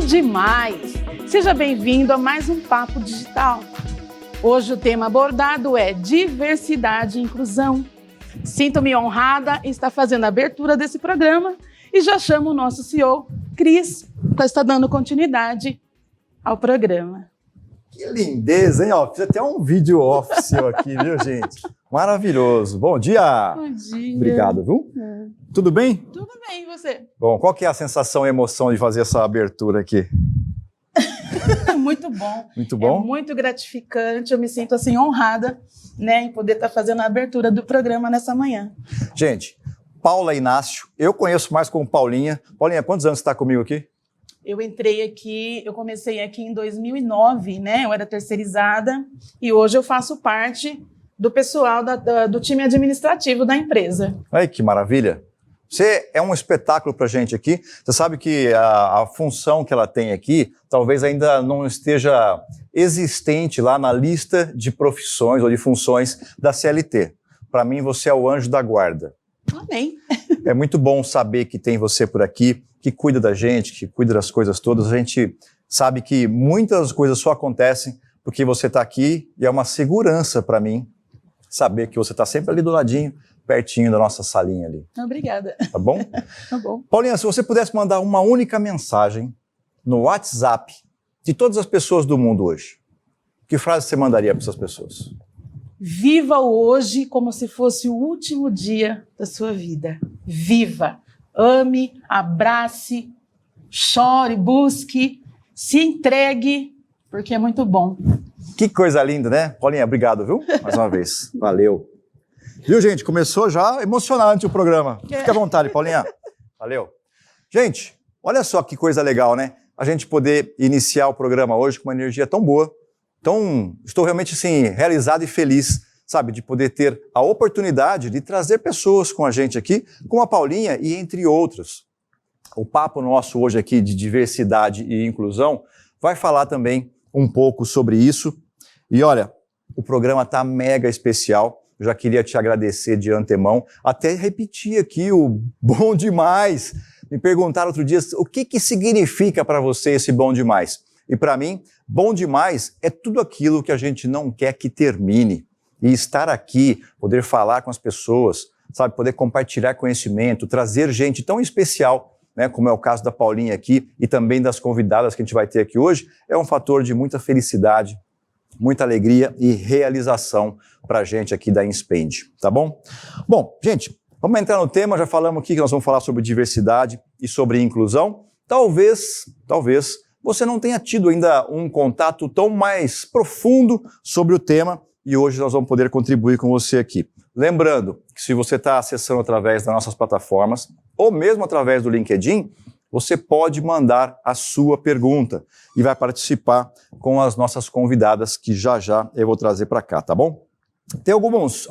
demais! Seja bem-vindo a mais um Papo Digital. Hoje o tema abordado é diversidade e inclusão. Sinto-me honrada em estar fazendo a abertura desse programa e já chamo o nosso CEO, Cris, para estar dando continuidade ao programa. Que lindeza, hein? Ó, fiz até um vídeo off aqui, viu, gente? Maravilhoso. Bom dia! Bom dia! Obrigado, viu? Tudo bem? Tudo bem, e você? Bom, qual que é a sensação e emoção de fazer essa abertura aqui? Muito bom. Muito bom? É muito gratificante, eu me sinto assim honrada, né, em poder estar fazendo a abertura do programa nessa manhã. Gente, Paula Inácio, eu conheço mais como Paulinha. Paulinha, quantos anos você está comigo aqui? Eu comecei aqui em 2009, né, eu era terceirizada e hoje eu faço parte do pessoal do time administrativo da empresa. Ai, que maravilha! Você é um espetáculo para a gente aqui. Você sabe que a função que ela tem aqui talvez ainda não esteja existente lá na lista de profissões ou de funções da CLT. Para mim, você é o anjo da guarda. Amém. É muito bom saber que tem você por aqui, que cuida da gente, que cuida das coisas todas. A gente sabe que muitas coisas só acontecem porque você está aqui e é uma segurança para mim saber que você está sempre ali do ladinho, pertinho da nossa salinha ali. Obrigada. Tá bom? Tá bom. Paulinha, se você pudesse mandar uma única mensagem no WhatsApp de todas as pessoas do mundo hoje, que frase você mandaria para essas pessoas? Viva o hoje como se fosse o último dia da sua vida. Viva, ame, abrace, chore, busque, se entregue, porque é muito bom. Que coisa linda, né? Paulinha, obrigado, viu? Mais uma vez. Valeu. Viu, gente? Começou já emocionante o programa. Fique à vontade, Paulinha. Valeu. Gente, olha só que coisa legal, né? A gente poder iniciar o programa hoje com uma energia tão boa. Então, estou realmente, assim, realizado e feliz, sabe? De poder ter a oportunidade de trazer pessoas com a gente aqui, como a Paulinha e entre outros. O papo nosso hoje aqui de diversidade e inclusão vai falar também um pouco sobre isso. E olha, o programa está mega especial. Eu já queria te agradecer de antemão, até repetir aqui o bom demais. Me perguntaram outro dia, o que significa para você esse bom demais? E para mim, bom demais é tudo aquilo que a gente não quer que termine. E estar aqui, poder falar com as pessoas, sabe, poder compartilhar conhecimento, trazer gente tão especial, né, como é o caso da Paulinha aqui e também das convidadas que a gente vai ter aqui hoje, é um fator de muita felicidade, muita alegria e realização para a gente aqui da Inspend, tá bom? Bom, gente, vamos entrar no tema, já falamos aqui que nós vamos falar sobre diversidade e sobre inclusão. Talvez você não tenha tido ainda um contato tão mais profundo sobre o tema e hoje nós vamos poder contribuir com você aqui. Lembrando que se você está acessando através das nossas plataformas ou mesmo através do LinkedIn, você pode mandar a sua pergunta e vai participar com as nossas convidadas que já eu vou trazer para cá, tá bom? Tem algumas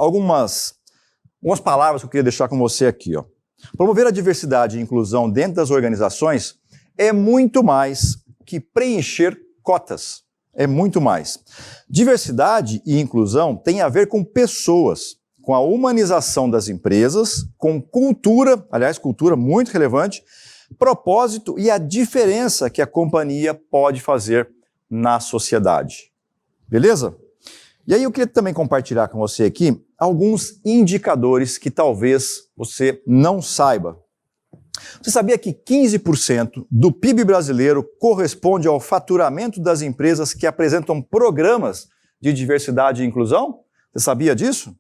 palavras que eu queria deixar com você aqui, ó. Promover a diversidade e inclusão dentro das organizações é muito mais que preencher cotas. É muito mais. Diversidade e inclusão tem a ver com pessoas, com a humanização das empresas, com cultura, aliás, cultura muito relevante, propósito e a diferença que a companhia pode fazer na sociedade. Beleza? E aí eu queria também compartilhar com você aqui alguns indicadores que talvez você não saiba. Você sabia que 15% do PIB brasileiro corresponde ao faturamento das empresas que apresentam programas de diversidade e inclusão? Você sabia disso?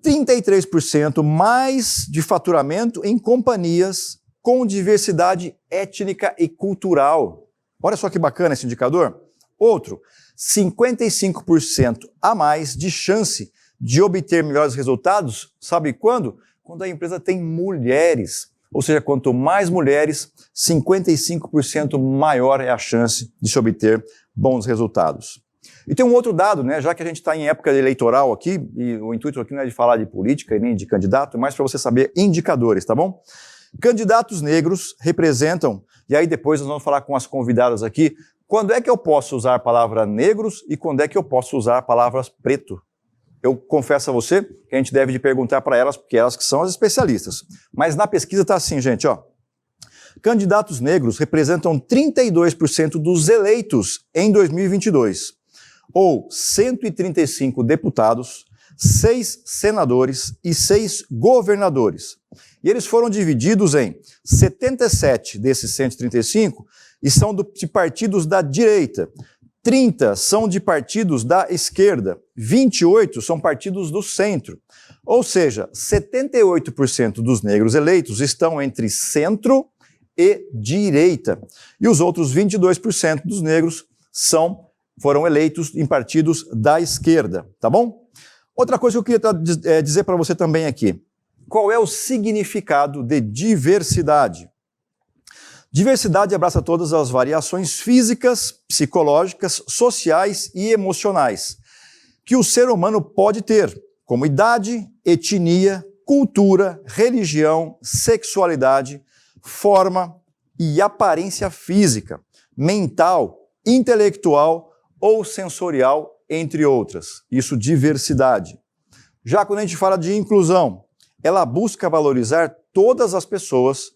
33% mais de faturamento em companhias com diversidade étnica e cultural. Olha só que bacana esse indicador. Outro, 55% a mais de chance de obter melhores resultados. Sabe quando? Quando a empresa tem mulheres. Ou seja, quanto mais mulheres, 55% maior é a chance de se obter bons resultados. E tem um outro dado, né? Já que a gente está em época eleitoral aqui, e o intuito aqui não é de falar de política e nem de candidato, é mais para você saber indicadores, tá bom? Candidatos negros representam, e aí depois nós vamos falar com as convidadas aqui, quando é que eu posso usar a palavra negros e quando é que eu posso usar a palavra preto? Eu confesso a você que a gente deve de perguntar para elas, porque elas que são as especialistas. Mas na pesquisa está assim, gente, ó. candidatos negros representam 32% dos eleitos em 2022, ou 135 deputados, 6 senadores e 6 governadores. E eles foram divididos em 77 desses 135 e são de partidos da direita, 30 são de partidos da esquerda, 28 são partidos do centro. Ou seja, 78% dos negros eleitos estão entre centro e direita. E os outros 22% dos negros foram eleitos em partidos da esquerda, tá bom? Outra coisa que eu queria dizer para você também aqui. Qual é o significado de diversidade? Diversidade abraça todas as variações físicas, psicológicas, sociais e emocionais que o ser humano pode ter, como idade, etnia, cultura, religião, sexualidade, forma e aparência física, mental, intelectual ou sensorial, entre outras. Isso, diversidade. Já quando a gente fala de inclusão, ela busca valorizar todas as pessoas,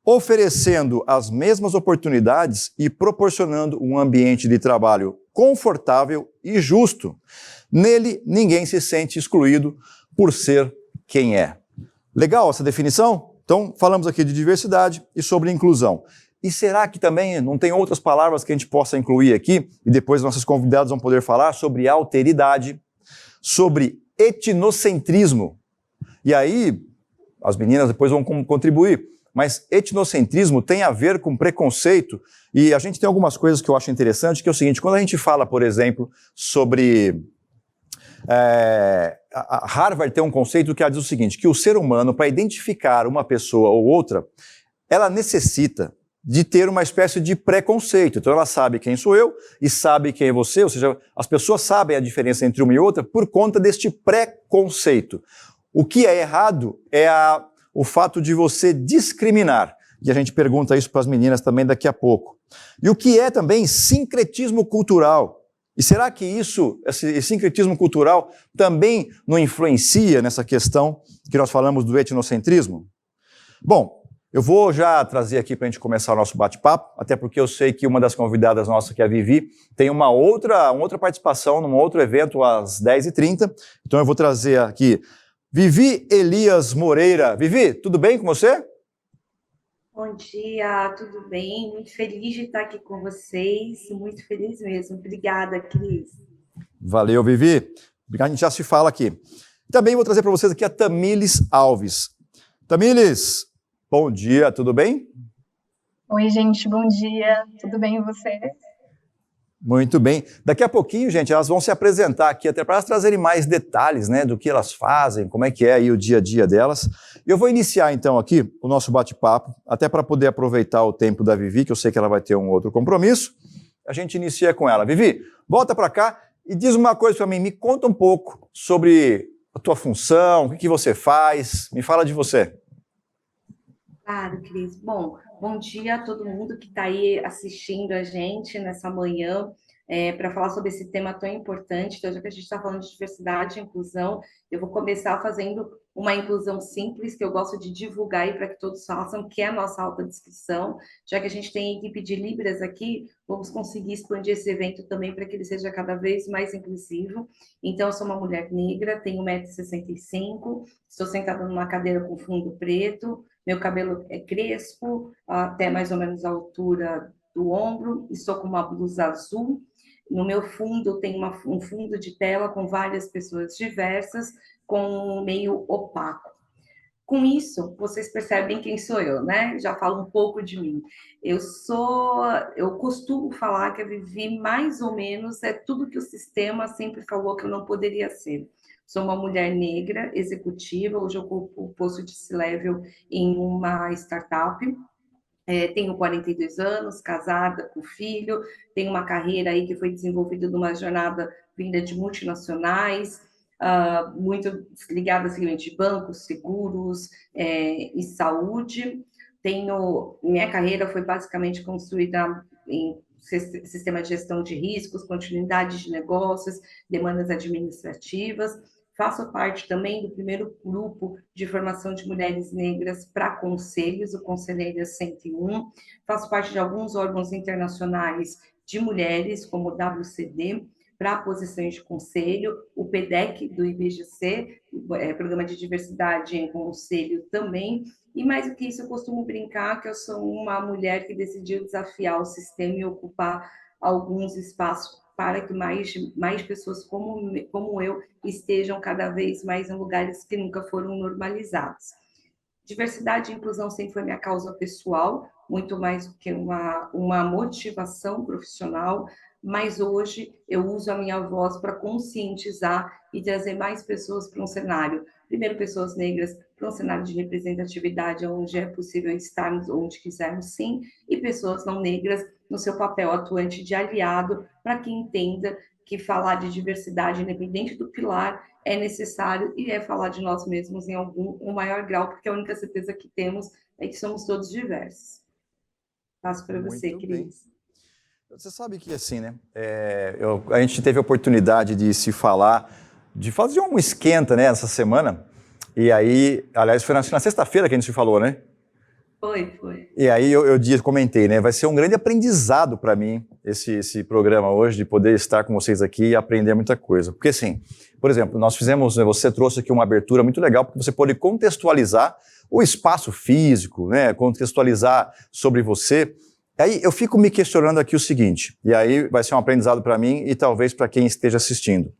oferecendo as mesmas oportunidades e proporcionando um ambiente de trabalho confortável e justo. Nele, ninguém se sente excluído por ser quem é. Legal essa definição? Então, falamos aqui de diversidade e sobre inclusão. E será que também não tem outras palavras que a gente possa incluir aqui? E depois nossos convidados vão poder falar sobre alteridade, sobre etnocentrismo. E aí, as meninas depois vão contribuir. Mas etnocentrismo tem a ver com preconceito, e a gente tem algumas coisas que eu acho interessante, que é o seguinte: quando a gente fala, por exemplo, sobre... a Harvard tem um conceito que ela diz o seguinte, que o ser humano, para identificar uma pessoa ou outra, ela necessita de ter uma espécie de preconceito. Então ela sabe quem sou eu e sabe quem é você, ou seja, as pessoas sabem a diferença entre uma e outra por conta deste preconceito. O que é errado é o fato de você discriminar. E a gente pergunta isso para as meninas também daqui a pouco. E o que é também sincretismo cultural? E será que esse sincretismo cultural também não influencia nessa questão que nós falamos do etnocentrismo? Bom, eu vou já trazer aqui para a gente começar o nosso bate-papo, até porque eu sei que uma das convidadas nossas, que é a Vivi, tem uma outra participação num outro evento às 10h30. Então eu vou trazer aqui Vivi Elias Moreira. Vivi, tudo bem com você? Bom dia, tudo bem? Muito feliz de estar aqui com vocês, muito feliz mesmo. Obrigada, Cris. Valeu, Vivi. Obrigado, a gente já se fala aqui. Também vou trazer para vocês aqui a Tamílis Alves. Tamílis, bom dia, tudo bem? Oi, gente, bom dia. Tudo bem e você? Muito bem. Daqui a pouquinho, gente, elas vão se apresentar aqui, até para elas trazerem mais detalhes, né, do que elas fazem, como é que é aí o dia a dia delas. Eu vou iniciar, então, aqui o nosso bate-papo, até para poder aproveitar o tempo da Vivi, que eu sei que ela vai ter um outro compromisso. A gente inicia com ela. Vivi, volta para cá e diz uma coisa para mim, me conta um pouco sobre a tua função, o que você faz, me fala de você. Claro, Cris. Bom dia a todo mundo que está aí assistindo a gente nessa manhã para falar sobre esse tema tão importante. Então, já que a gente está falando de diversidade e inclusão, eu vou começar fazendo uma inclusão simples, que eu gosto de divulgar aí para que todos façam, que é a nossa autodescrição. Já que a gente tem equipe de Libras aqui, vamos conseguir expandir esse evento também para que ele seja cada vez mais inclusivo. Então, eu sou uma mulher negra, tenho 1,65 m, estou sentada numa cadeira com fundo preto, meu cabelo é crespo, até mais ou menos a altura do ombro, estou com uma blusa azul. No meu fundo tem um fundo de tela com várias pessoas diversas, com um meio opaco. Com isso, vocês percebem quem sou eu, né? Já falo um pouco de mim. Eu costumo falar que a Vivi, mais ou menos, é tudo que o sistema sempre falou que eu não poderia ser. Sou uma mulher negra, executiva, hoje eu ocupo o posto de C-Level em uma startup. Tenho 42 anos, casada com filho, tenho uma carreira aí que foi desenvolvida numa jornada vinda de multinacionais, muito ligada a segmento de bancos, seguros e saúde. Minha carreira foi basicamente construída em sistema de gestão de riscos, continuidade de negócios, demandas administrativas. Faço parte também do primeiro grupo de formação de mulheres negras para conselhos, o Conselheiras 101. Faço parte de alguns órgãos internacionais de mulheres, como o WCD, para posições de conselho, o PDEC do IBGC, Programa de Diversidade em Conselho também. E mais do que isso, eu costumo brincar que eu sou uma mulher que decidiu desafiar o sistema e ocupar alguns espaços para que mais pessoas como eu estejam cada vez mais em lugares que nunca foram normalizados. Diversidade e inclusão sempre foi minha causa pessoal, muito mais do que uma motivação profissional, mas hoje eu uso a minha voz para conscientizar e trazer mais pessoas para um cenário, primeiro pessoas negras, para um cenário de representatividade, onde é possível estarmos onde quisermos sim, e pessoas não negras no seu papel atuante de aliado, para que entenda que falar de diversidade, independente do pilar, é necessário e é falar de nós mesmos em um maior grau, porque a única certeza que temos é que somos todos diversos. Passo para você, Cris. Você sabe que assim, né? A gente teve a oportunidade de se falar, de fazer um esquenta, né, essa semana. E aí, aliás, foi na sexta-feira que a gente se falou, né? Foi. E aí eu comentei, né? Vai ser um grande aprendizado para mim esse programa hoje, de poder estar com vocês aqui e aprender muita coisa. Porque assim, por exemplo, nós fizemos, você trouxe aqui uma abertura muito legal, porque você pode contextualizar o espaço físico, né? Contextualizar sobre você. Aí eu fico me questionando aqui o seguinte, e aí vai ser um aprendizado para mim e talvez para quem esteja assistindo.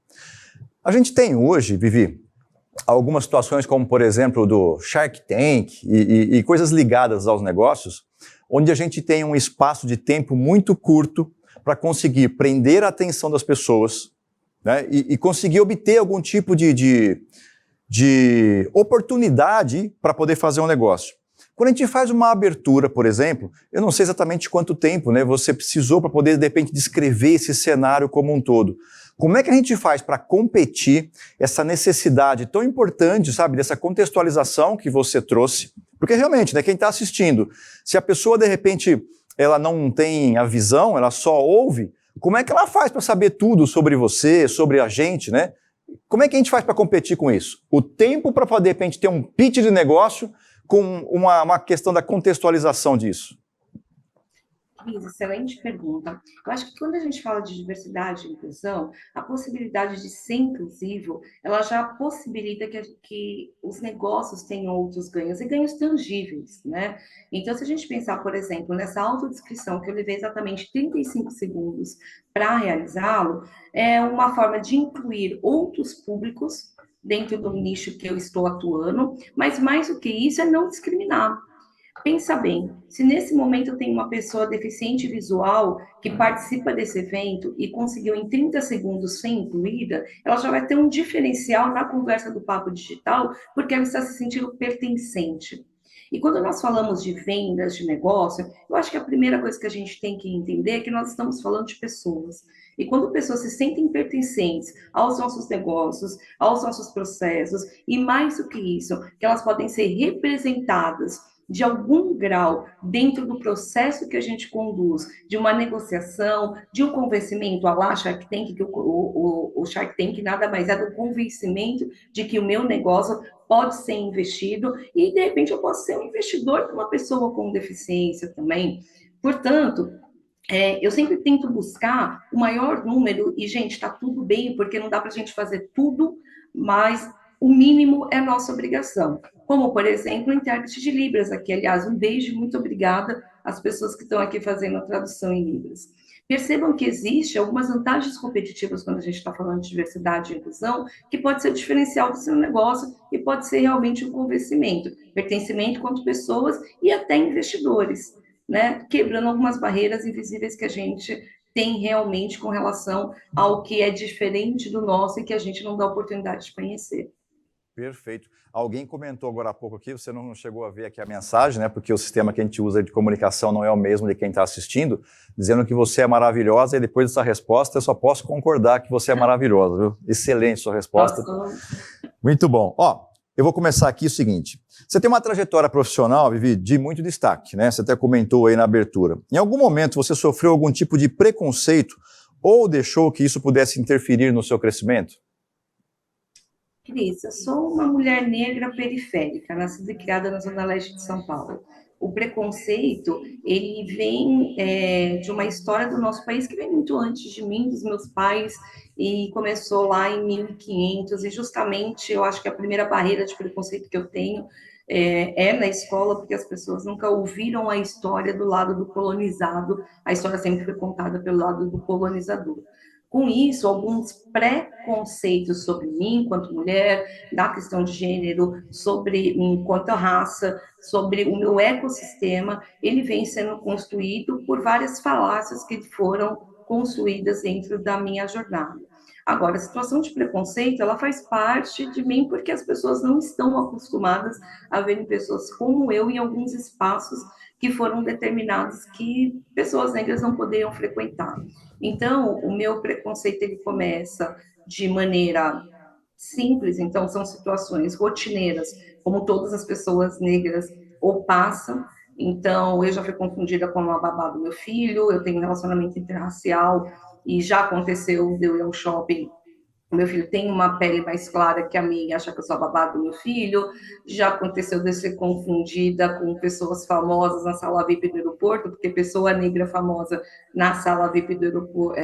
A gente tem hoje, Vivi, algumas situações como, por exemplo, do Shark Tank e coisas ligadas aos negócios, onde a gente tem um espaço de tempo muito curto para conseguir prender a atenção das pessoas, né, e conseguir obter algum tipo de oportunidade para poder fazer um negócio. Quando a gente faz uma abertura, por exemplo, eu não sei exatamente quanto tempo, né, você precisou para poder, de repente, descrever esse cenário como um todo. Como é que a gente faz para competir essa necessidade tão importante, sabe, dessa contextualização que você trouxe? Porque realmente, né, quem está assistindo, se a pessoa, de repente, ela não tem a visão, ela só ouve, como é que ela faz para saber tudo sobre você, sobre a gente, né? Como é que a gente faz para competir com isso? O tempo para, de repente, ter um pitch de negócio com uma questão da contextualização disso. Cris, excelente pergunta. Eu acho que quando a gente fala de diversidade e inclusão, a possibilidade de ser inclusivo, ela já possibilita que os negócios tenham outros ganhos, e ganhos tangíveis, né? Então, se a gente pensar, por exemplo, nessa autodescrição, que eu levei exatamente 35 segundos para realizá-lo, é uma forma de incluir outros públicos dentro do nicho que eu estou atuando, mas mais do que isso é não discriminar. Pensa bem, se nesse momento eu tenho uma pessoa deficiente visual que participa desse evento e conseguiu em 30 segundos ser incluída, ela já vai ter um diferencial na conversa do Papo Digital, porque ela está se sentindo pertencente. E quando nós falamos de vendas, de negócio, eu acho que a primeira coisa que a gente tem que entender é que nós estamos falando de pessoas. E quando pessoas se sentem pertencentes aos nossos negócios, aos nossos processos, e mais do que isso, que elas podem ser representadas de algum grau dentro do processo que a gente conduz, de uma negociação, de um convencimento, a lá Shark Tank, que o Shark Tank nada mais é do convencimento de que o meu negócio pode ser investido e, de repente, eu posso ser um investidor para uma pessoa com deficiência também. Portanto, eu sempre tento buscar o maior número, e, gente, está tudo bem, porque não dá para a gente fazer tudo, mas o mínimo é nossa obrigação. Como, por exemplo, o intérprete de Libras aqui. Aliás, um beijo, muito obrigada às pessoas que estão aqui fazendo a tradução em Libras. Percebam que existem algumas vantagens competitivas quando a gente está falando de diversidade e inclusão, que pode ser o diferencial do seu negócio e pode ser realmente um convencimento, pertencimento quanto pessoas e até investidores, né? Quebrando algumas barreiras invisíveis que a gente tem realmente com relação ao que é diferente do nosso e que a gente não dá oportunidade de conhecer. Perfeito. Alguém comentou agora há pouco aqui, você não chegou a ver aqui a mensagem, né? Porque o sistema que a gente usa de comunicação não é o mesmo de quem está assistindo, dizendo que você é maravilhosa, e depois dessa resposta eu só posso concordar que você é maravilhosa, viu? Excelente sua resposta. Muito bom. Ó, eu vou começar aqui o seguinte. Você tem uma trajetória profissional, Vivi, de muito destaque, né? Você até comentou aí na abertura. Em algum momento você sofreu algum tipo de preconceito ou deixou que isso pudesse interferir no seu crescimento? Cris, eu sou uma mulher negra periférica, nascida e criada na Zona Leste de São Paulo. O preconceito, ele vem de uma história do nosso país que vem muito antes de mim, dos meus pais, e começou lá em 1500, e justamente eu acho que a primeira barreira de preconceito que eu tenho é na escola, porque as pessoas nunca ouviram a história do lado do colonizado, a história sempre foi contada pelo lado do colonizador. Com isso, alguns preconceitos sobre mim, enquanto mulher, da questão de gênero, sobre mim enquanto raça, sobre o meu ecossistema, ele vem sendo construído por várias falácias que foram construídas dentro da minha jornada. Agora, a situação de preconceito, ela faz parte de mim porque as pessoas não estão acostumadas a verem pessoas como eu em alguns espaços que foram determinados que pessoas negras não poderiam frequentar. Então, o meu preconceito, ele começa de maneira simples, então são situações rotineiras, como todas as pessoas negras ou passam. Então, eu já fui confundida com a babá do meu filho, eu tenho um relacionamento interracial, e já aconteceu de eu ir ao shopping, o meu filho tem uma pele mais clara que a minha, acha que eu sou a babá do meu filho. Já aconteceu de eu ser confundida com pessoas famosas na sala VIP do aeroporto, porque pessoa negra famosa na sala VIP do aeroporto,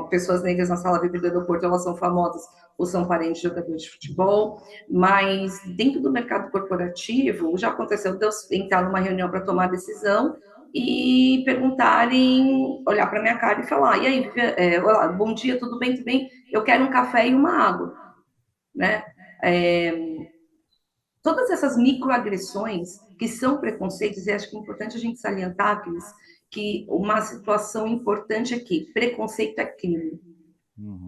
pessoas negras na sala VIP do aeroporto, elas são famosas ou são parentes de jogadores de futebol. Mas dentro do mercado corporativo, já aconteceu de eu entrar numa reunião para tomar decisão e perguntarem, olhar para minha cara e falar, e aí, olá, bom dia, tudo bem, tudo bem? Eu quero um café e uma água, né? Todas essas microagressões que são preconceitos, e acho que é importante a gente salientar, Cris, que uma situação importante é que preconceito é crime,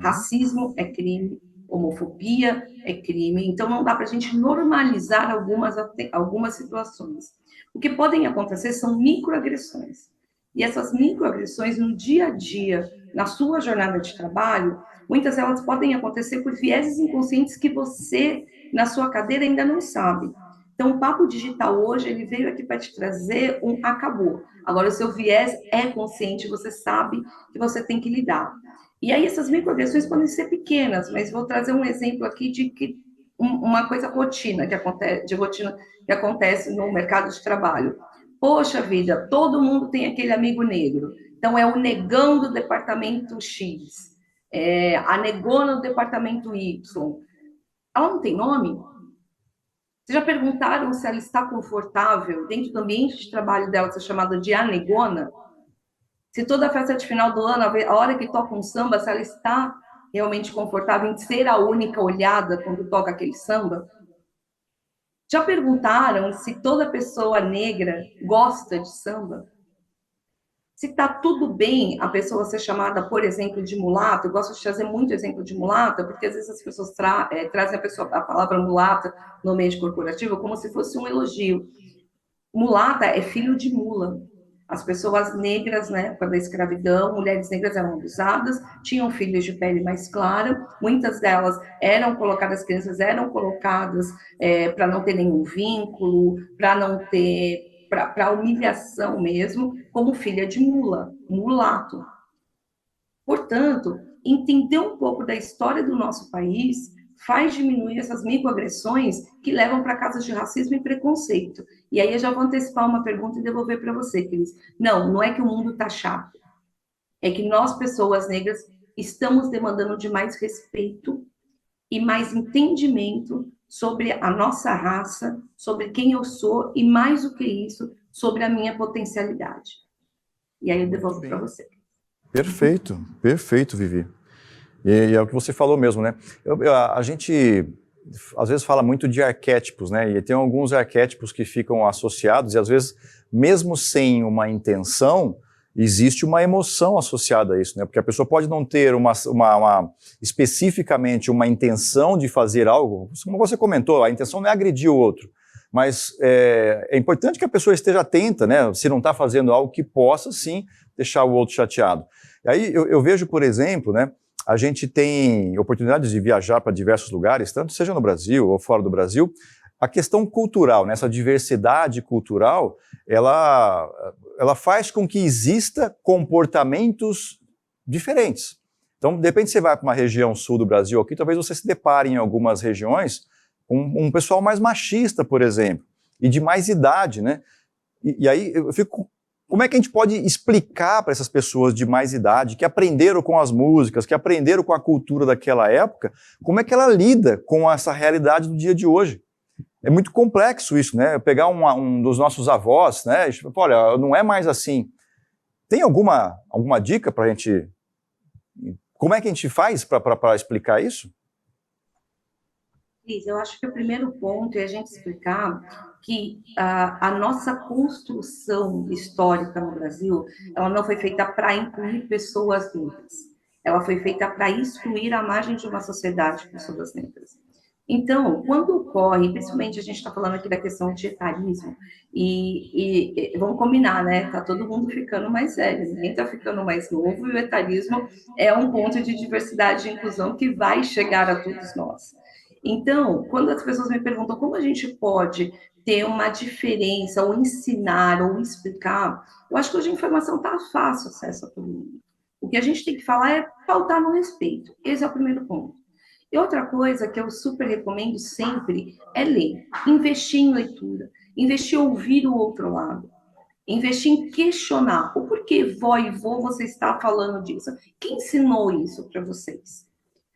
racismo é crime, homofobia é crime, então não dá para a gente normalizar algumas situações. O que podem acontecer são microagressões. E essas microagressões no dia a dia, na sua jornada de trabalho, muitas delas podem acontecer por vieses inconscientes que você, na sua cadeira, ainda não sabe. Então, o Papo Digital hoje, ele veio aqui para te trazer um acabou. Agora, o seu viés é consciente, você sabe que você tem que lidar. E aí, essas microagressões podem ser pequenas, mas vou trazer um exemplo aqui de que uma coisa rotina que acontece no mercado de trabalho. Poxa vida, todo mundo tem aquele amigo negro. Então, é o negão do departamento X, a negona do departamento Y. Ela não tem nome? Vocês já perguntaram se ela está confortável dentro do ambiente de trabalho dela ser chamada de a negona? Se toda festa de final do ano, a hora que toca um samba, se ela está realmente confortável em ser a única olhada quando toca aquele samba? Já perguntaram se toda pessoa negra gosta de samba? Se está tudo bem a pessoa ser chamada, por exemplo, de mulata? Eu gosto de trazer muito exemplo de mulata, porque às vezes as pessoas trazem a palavra mulata no meio corporativo como se fosse um elogio. Mulata é filho de mula. As pessoas negras, na época da escravidão, mulheres negras eram abusadas, tinham filhos de pele mais clara, muitas delas eram colocadas, as crianças eram colocadas para não ter nenhum vínculo, para não ter, para humilhação mesmo, como filha de mula, mulato. Portanto, entender um pouco da história do nosso país faz diminuir essas microagressões que levam para casos de racismo e preconceito. E aí eu já vou antecipar uma pergunta e devolver para você, Cris. Não é que o mundo está chato. É que nós, pessoas negras, estamos demandando de mais respeito e mais entendimento sobre a nossa raça, sobre quem eu sou e, mais do que isso, sobre a minha potencialidade. E aí eu devolvo para você. Perfeito, perfeito, Vivi. E é o que você falou mesmo, né? A gente, às vezes, fala muito de arquétipos, né? E tem alguns arquétipos que ficam associados e, às vezes, mesmo sem uma intenção, existe uma emoção associada a isso, né? Porque a pessoa pode não ter especificamente uma intenção de fazer algo, como você comentou, a intenção não é agredir o outro, mas é importante que a pessoa esteja atenta, né? Se não está fazendo algo que possa, sim, deixar o outro chateado. E aí eu vejo, por exemplo, né? A gente tem oportunidades de viajar para diversos lugares, tanto seja no Brasil ou fora do Brasil. A questão cultural, né, essa diversidade cultural, ela faz com que exista comportamentos diferentes. Então, de repente, você vai para uma região sul do Brasil aqui, talvez você se depare em algumas regiões com um pessoal mais machista, por exemplo, e de mais idade, né? E aí eu fico... Como é que a gente pode explicar para essas pessoas de mais idade, que aprenderam com as músicas, que aprenderam com a cultura daquela época, como é que ela lida com essa realidade do dia de hoje? É muito complexo isso, né? Eu pegar um dos nossos avós, né? Olha, não é mais assim. Tem alguma dica para a gente... Como é que a gente faz para explicar isso? Cris, eu acho que o primeiro ponto é a gente explicar que a nossa construção histórica no Brasil, ela não foi feita para incluir pessoas negras. Ela foi feita para excluir a margem de uma sociedade de pessoas negras. Então, quando ocorre, principalmente a gente está falando aqui da questão de etarismo, e vamos combinar, né? Está todo mundo ficando mais velho, ninguém está ficando mais novo, e o etarismo é um ponto de diversidade e inclusão que vai chegar a todos nós. Então, quando as pessoas me perguntam como a gente pode ter uma diferença, ou ensinar, ou explicar, eu acho que hoje a informação está fácil acesso a todo mundo. O que a gente tem que falar é pautar no respeito. Esse é o primeiro ponto. E outra coisa que eu super recomendo sempre é ler, investir em leitura, investir em ouvir o outro lado, investir em questionar o porquê vó e vô você está falando disso. Quem ensinou isso para vocês?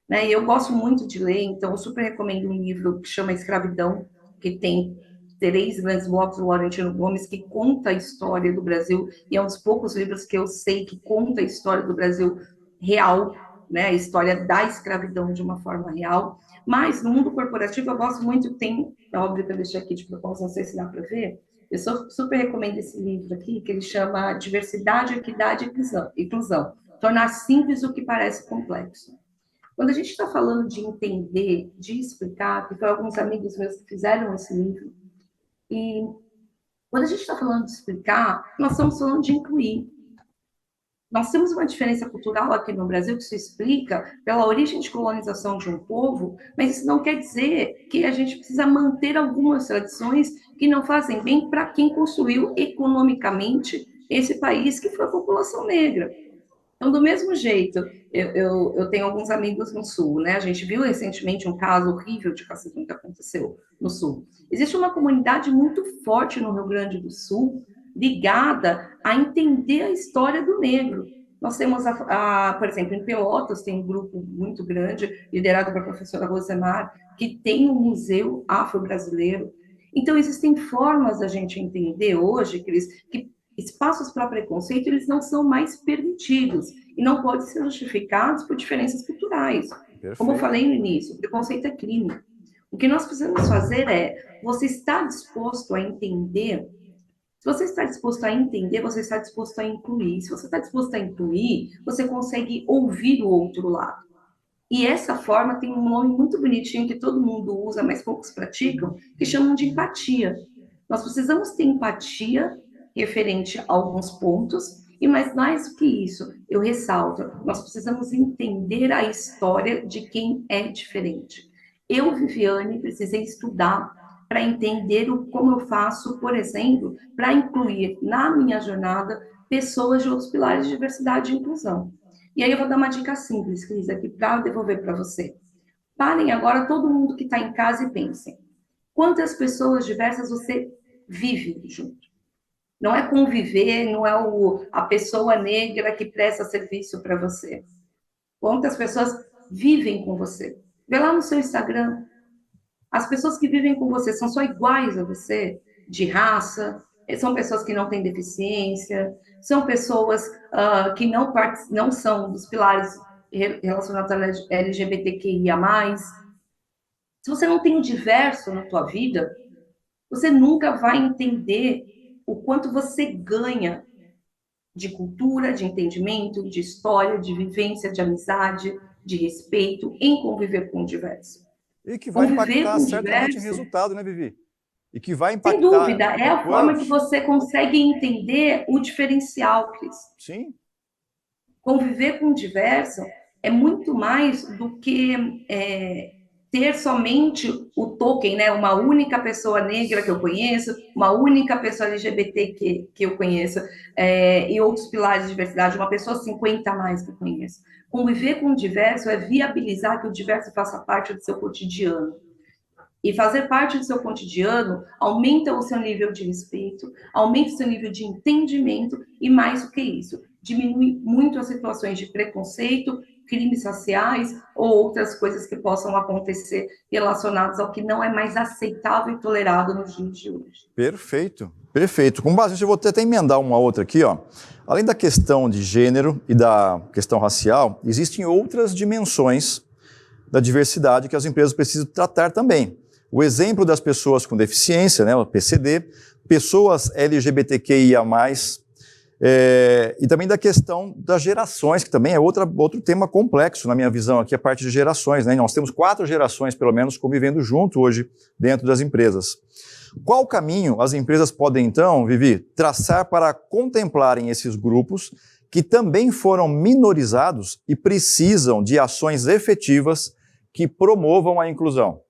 Né? E eu gosto muito de ler, então eu super recomendo um livro que chama Escravidão, que tem 3 grandes blocos do Laurentino Gomes, que conta a história do Brasil, e é um dos poucos livros que eu sei que conta a história do Brasil real, né? A história da escravidão de uma forma real. Mas no mundo corporativo eu gosto muito, tem, é óbvio que eu deixei aqui de propósito, não sei se dá para ver, eu super recomendo esse livro aqui, que ele chama Diversidade, Equidade e Inclusão. Tornar simples o que parece complexo. Quando a gente está falando de entender, de explicar, que foram alguns amigos meus que fizeram esse livro, e quando a gente está falando de explicar, nós estamos falando de incluir. Nós temos uma diferença cultural aqui no Brasil que se explica pela origem de colonização de um povo, mas isso não quer dizer que a gente precisa manter algumas tradições que não fazem bem para quem construiu economicamente esse país, que foi a população negra. Então, do mesmo jeito, eu tenho alguns amigos no Sul, né? A gente viu recentemente um caso horrível de racismo que aconteceu no Sul. Existe uma comunidade muito forte no Rio Grande do Sul, ligada a entender a história do negro. Nós temos, por exemplo, em Pelotas, tem um grupo muito grande, liderado pela professora Rosemar, que tem um museu afro-brasileiro. Então, existem formas da gente entender hoje, Cris, que espaços para preconceito, eles não são mais permitidos e não podem ser justificados por diferenças culturais. Perfeito. Como eu falei no início, preconceito é crime. O que nós precisamos fazer é, você está disposto a entender? Se você está disposto a entender, você está disposto a incluir. Se você está disposto a incluir, você consegue ouvir o outro lado. E essa forma tem um nome muito bonitinho que todo mundo usa, mas poucos praticam, que chamam de empatia. Nós precisamos ter empatia referente a alguns pontos, e mais do que isso, eu ressalto, nós precisamos entender a história de quem é diferente. Eu, Viviane, precisei estudar para entender como eu faço, por exemplo, para incluir na minha jornada pessoas de outros pilares de diversidade e inclusão. E aí eu vou dar uma dica simples, Cris, aqui para devolver para você. Parem agora todo mundo que está em casa e pensem, quantas pessoas diversas você vive junto? Não é conviver, não é a pessoa negra que presta serviço para você. Quantas pessoas vivem com você? Vê lá no seu Instagram. As pessoas que vivem com você são só iguais a você? De raça? São pessoas que não têm deficiência? São pessoas que não são dos pilares relacionados a LGBTQIA+. Se você não tem o diverso na tua vida, você nunca vai entender o quanto você ganha de cultura, de entendimento, de história, de vivência, de amizade, de respeito, em conviver com o diverso. E que vai impactar certamente em resultado, né, Vivi? E que vai impactar... Sem dúvida, é a forma que você consegue entender o diferencial, Cris. Sim. Conviver com o diverso é muito mais do que ter somente o token, né? Uma única pessoa negra que eu conheço, uma única pessoa LGBT que eu conheço, e outros pilares de diversidade, uma pessoa 50 a mais que eu conheço. Conviver com o diverso é viabilizar que o diverso faça parte do seu cotidiano. E fazer parte do seu cotidiano aumenta o seu nível de respeito, aumenta o seu nível de entendimento e, mais do que isso, diminui muito as situações de preconceito, crimes raciais ou outras coisas que possam acontecer relacionadas ao que não é mais aceitável e tolerado nos dias de hoje. Perfeito, perfeito. Com base nisso, eu vou até emendar uma outra aqui, ó. Além da questão de gênero e da questão racial, existem outras dimensões da diversidade que as empresas precisam tratar também. O exemplo das pessoas com deficiência, né, o PCD, pessoas LGBTQIA+, e também da questão das gerações, que também é outro tema complexo, na minha visão aqui, a parte de gerações, né? Nós temos 4 gerações, pelo menos, convivendo junto hoje dentro das empresas. Qual caminho as empresas podem, então, Vivi, traçar para contemplarem esses grupos que também foram minorizados e precisam de ações efetivas que promovam a inclusão?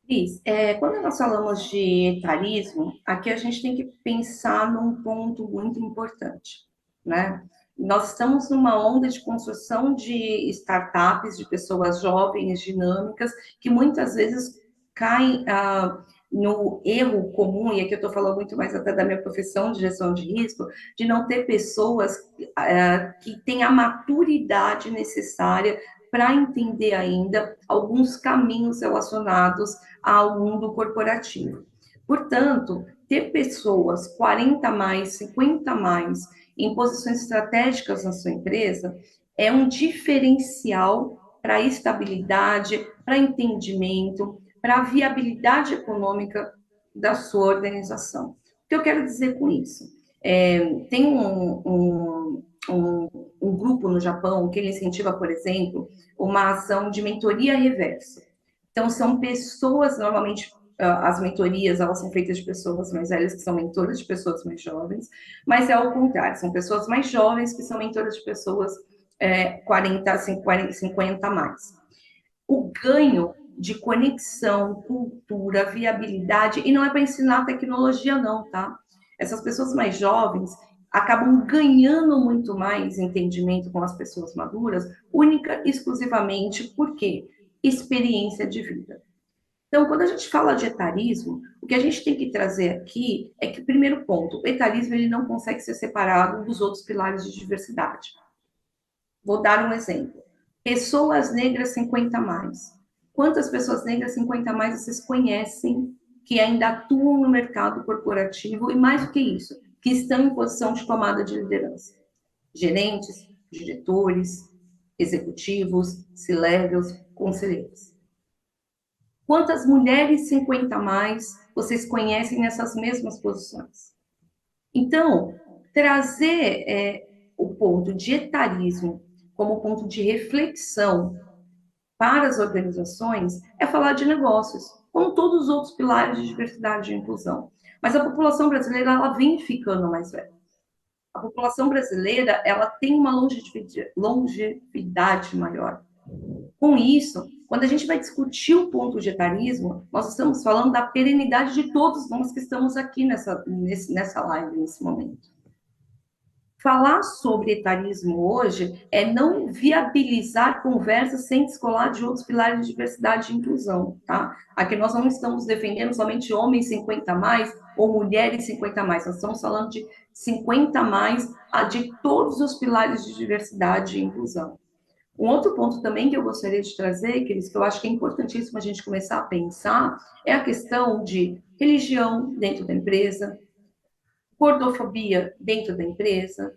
Cris, quando nós falamos de etarismo, aqui a gente tem que pensar num ponto muito importante, né? Nós estamos numa onda de construção de startups, de pessoas jovens, dinâmicas, que muitas vezes caem no erro comum, e aqui eu estou falando muito mais até da minha profissão de gestão de risco, de não ter pessoas que têm a maturidade necessária para entender ainda alguns caminhos relacionados ao mundo corporativo. Portanto, ter pessoas 40 a mais, 50 a mais, em posições estratégicas na sua empresa, é um diferencial para a estabilidade, para entendimento, para a viabilidade econômica da sua organização. O que eu quero dizer com isso? Tem um grupo no Japão que ele incentiva, por exemplo, uma ação de mentoria reversa. Então, são pessoas, normalmente, as mentorias, elas são feitas de pessoas mais velhas que são mentoras de pessoas mais jovens, mas é o contrário, são pessoas mais jovens que são mentoras de pessoas 40, 50 a mais. O ganho de conexão, cultura, viabilidade, e não é para ensinar tecnologia não, tá? Essas pessoas mais jovens acabam ganhando muito mais entendimento com as pessoas maduras, única e exclusivamente porque experiência de vida. Então, quando a gente fala de etarismo, o que a gente tem que trazer aqui é que, primeiro ponto, o etarismo ele não consegue ser separado dos outros pilares de diversidade. Vou dar um exemplo. Pessoas negras 50 a mais. Quantas pessoas negras 50 a mais vocês conhecem que ainda atuam no mercado corporativo e, mais do que isso, que estão em posição de tomada de liderança? Gerentes, diretores, executivos, C-levels, conselheiros. Quantas mulheres 50 a mais vocês conhecem nessas mesmas posições? Então, trazer o ponto de etarismo como ponto de reflexão para as organizações é falar de negócios, como todos os outros pilares de diversidade e inclusão. Mas a população brasileira, ela vem ficando mais velha. A população brasileira, ela tem uma longevidade maior. Com isso, quando a gente vai discutir o ponto de etarismo, nós estamos falando da perenidade de todos nós que estamos aqui nessa live, nesse momento. Falar sobre etarismo hoje é não viabilizar conversas sem descolar de outros pilares de diversidade e inclusão, tá? Aqui nós não estamos defendendo somente homens 50 a mais ou mulheres 50 a mais, nós estamos falando de 50 a mais de todos os pilares de diversidade e inclusão. Um outro ponto também que eu gostaria de trazer, que eu acho que é importantíssimo a gente começar a pensar, é a questão de religião dentro da empresa, gordofobia dentro da empresa,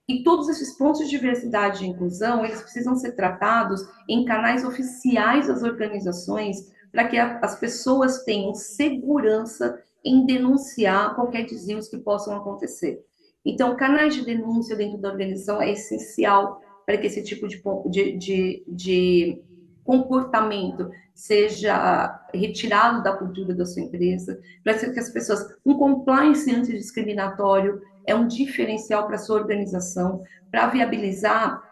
e todos esses pontos de diversidade e inclusão, eles precisam ser tratados em canais oficiais das organizações, para que as pessoas tenham segurança em denunciar qualquer desvios que possam acontecer. Então, canais de denúncia dentro da organização é essencial para que esse tipo de comportamento seja retirado da cultura da sua empresa, para que as pessoas... Um compliance antidiscriminatório é um diferencial para a sua organização, para viabilizar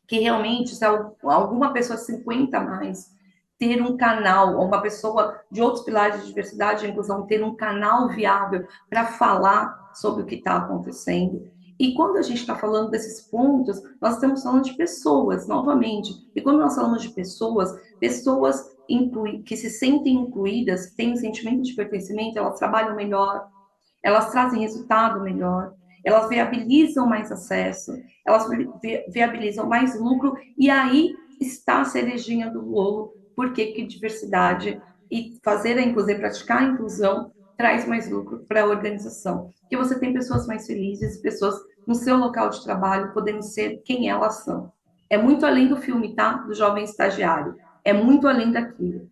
que realmente, se alguma pessoa se 50 a mais, ter um canal, ou uma pessoa de outros pilares de diversidade e inclusão, ter um canal viável para falar sobre o que está acontecendo. E quando a gente está falando desses pontos, nós estamos falando de pessoas, novamente. E quando nós falamos de pessoas que se sentem incluídas, têm um sentimento de pertencimento, elas trabalham melhor, elas trazem resultado melhor, elas viabilizam mais acesso, elas viabilizam mais lucro, e aí está a cerejinha do bolo, porque diversidade e fazer a inclusão, praticar a inclusão, traz mais lucro para a organização. Porque você tem pessoas mais felizes, pessoas no seu local de trabalho podendo ser quem elas são. É muito além do filme, tá? Do jovem estagiário. É muito além daquilo.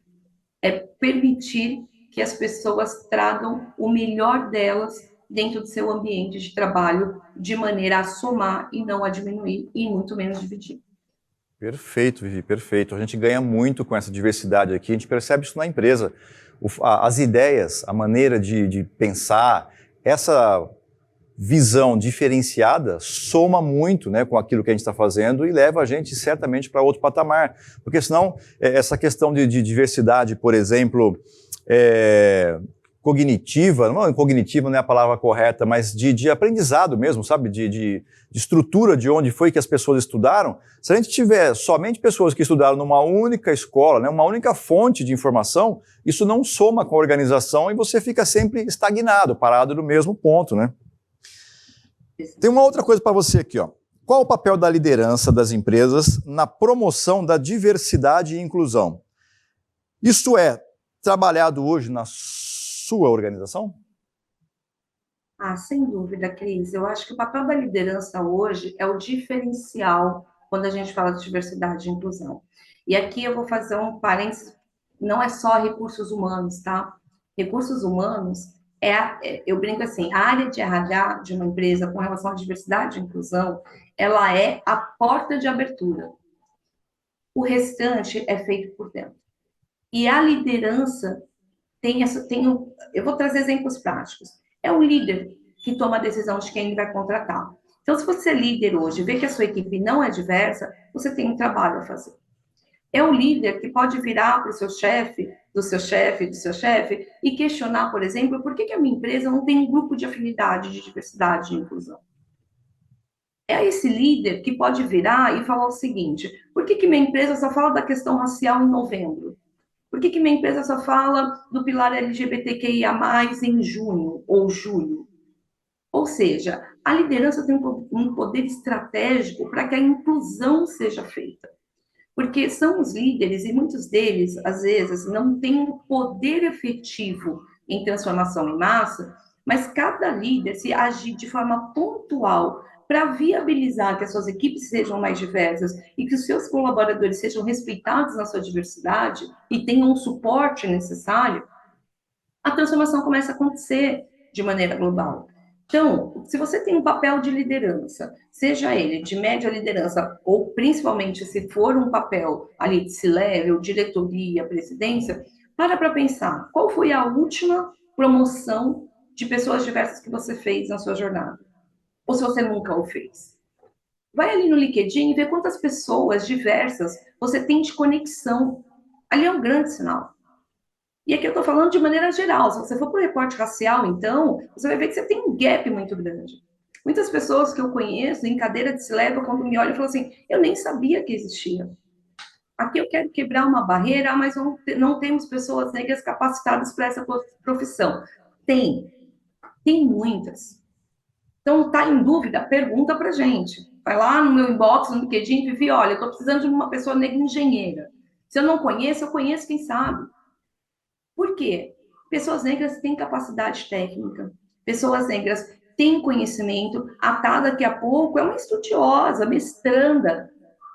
É permitir que as pessoas tragam o melhor delas dentro do seu ambiente de trabalho, de maneira a somar e não a diminuir, e muito menos dividir. Perfeito, Vivi, perfeito. A gente ganha muito com essa diversidade aqui, a gente percebe isso na empresa. As ideias, a maneira de pensar, essa visão diferenciada soma muito, né, com aquilo que a gente está fazendo e leva a gente certamente para outro patamar. Porque senão, essa questão de diversidade, por exemplo, cognitiva não é a palavra correta, mas de aprendizado mesmo, sabe? De estrutura de onde foi que as pessoas estudaram. Se a gente tiver somente pessoas que estudaram numa única escola, né, uma única fonte de informação, isso não soma com a organização e você fica sempre estagnado, parado no mesmo ponto, né? Tem uma outra coisa para você aqui, ó. Qual o papel da liderança das empresas na promoção da diversidade e inclusão? Isso é trabalhado hoje na sua organização? Sem dúvida, Cris. Eu acho que o papel da liderança hoje é o diferencial quando a gente fala de diversidade e inclusão. E aqui eu vou fazer um parênteses, não é só recursos humanos, tá? Recursos humanos eu brinco assim, a área de RH de uma empresa com relação à diversidade e inclusão, ela é a porta de abertura. O restante é feito por dentro. E a liderança eu vou trazer exemplos práticos. É o líder que toma a decisão de quem ele vai contratar. Então, se você é líder hoje, vê que a sua equipe não é diversa, você tem um trabalho a fazer. É o líder que pode virar para o seu chefe, do seu chefe, e questionar, por exemplo, por que a minha empresa não tem um grupo de afinidade de diversidade e inclusão. É esse líder que pode virar e falar o seguinte, por que minha empresa só fala da questão racial em novembro? Por que minha empresa só fala do pilar LGBTQIA+, em junho ou julho? Ou seja, a liderança tem um poder estratégico para que a inclusão seja feita. Porque são os líderes, e muitos deles, às vezes, não têm um poder efetivo em transformação em massa, mas cada líder, se agir de forma pontual para viabilizar que as suas equipes sejam mais diversas e que os seus colaboradores sejam respeitados na sua diversidade e tenham o suporte necessário, a transformação começa a acontecer de maneira global. Então, se você tem um papel de liderança, seja ele de média liderança, ou principalmente se for um papel ali de C-level, diretoria, presidência, para pensar, qual foi a última promoção de pessoas diversas que você fez na sua jornada? Ou se você nunca o fez? Vai ali no LinkedIn e vê quantas pessoas diversas você tem de conexão. Ali é um grande sinal. E aqui eu estou falando de maneira geral. Se você for para o recorte racial, então, você vai ver que você tem um gap muito grande. Muitas pessoas que eu conheço em cadeira de C-level, quando me olham, falam assim, eu nem sabia que existia. Aqui eu quero quebrar uma barreira, mas não temos pessoas negras capacitadas para essa profissão. Tem muitas. Então, está em dúvida? Pergunta para a gente. Vai lá no meu inbox, no LinkedIn, e Vivi, olha, eu estou precisando de uma pessoa negra engenheira. Se eu não conheço, eu conheço quem sabe. Por quê? Pessoas negras têm capacidade técnica, pessoas negras têm conhecimento, a Tá daqui a pouco é uma estudiosa, mestranda.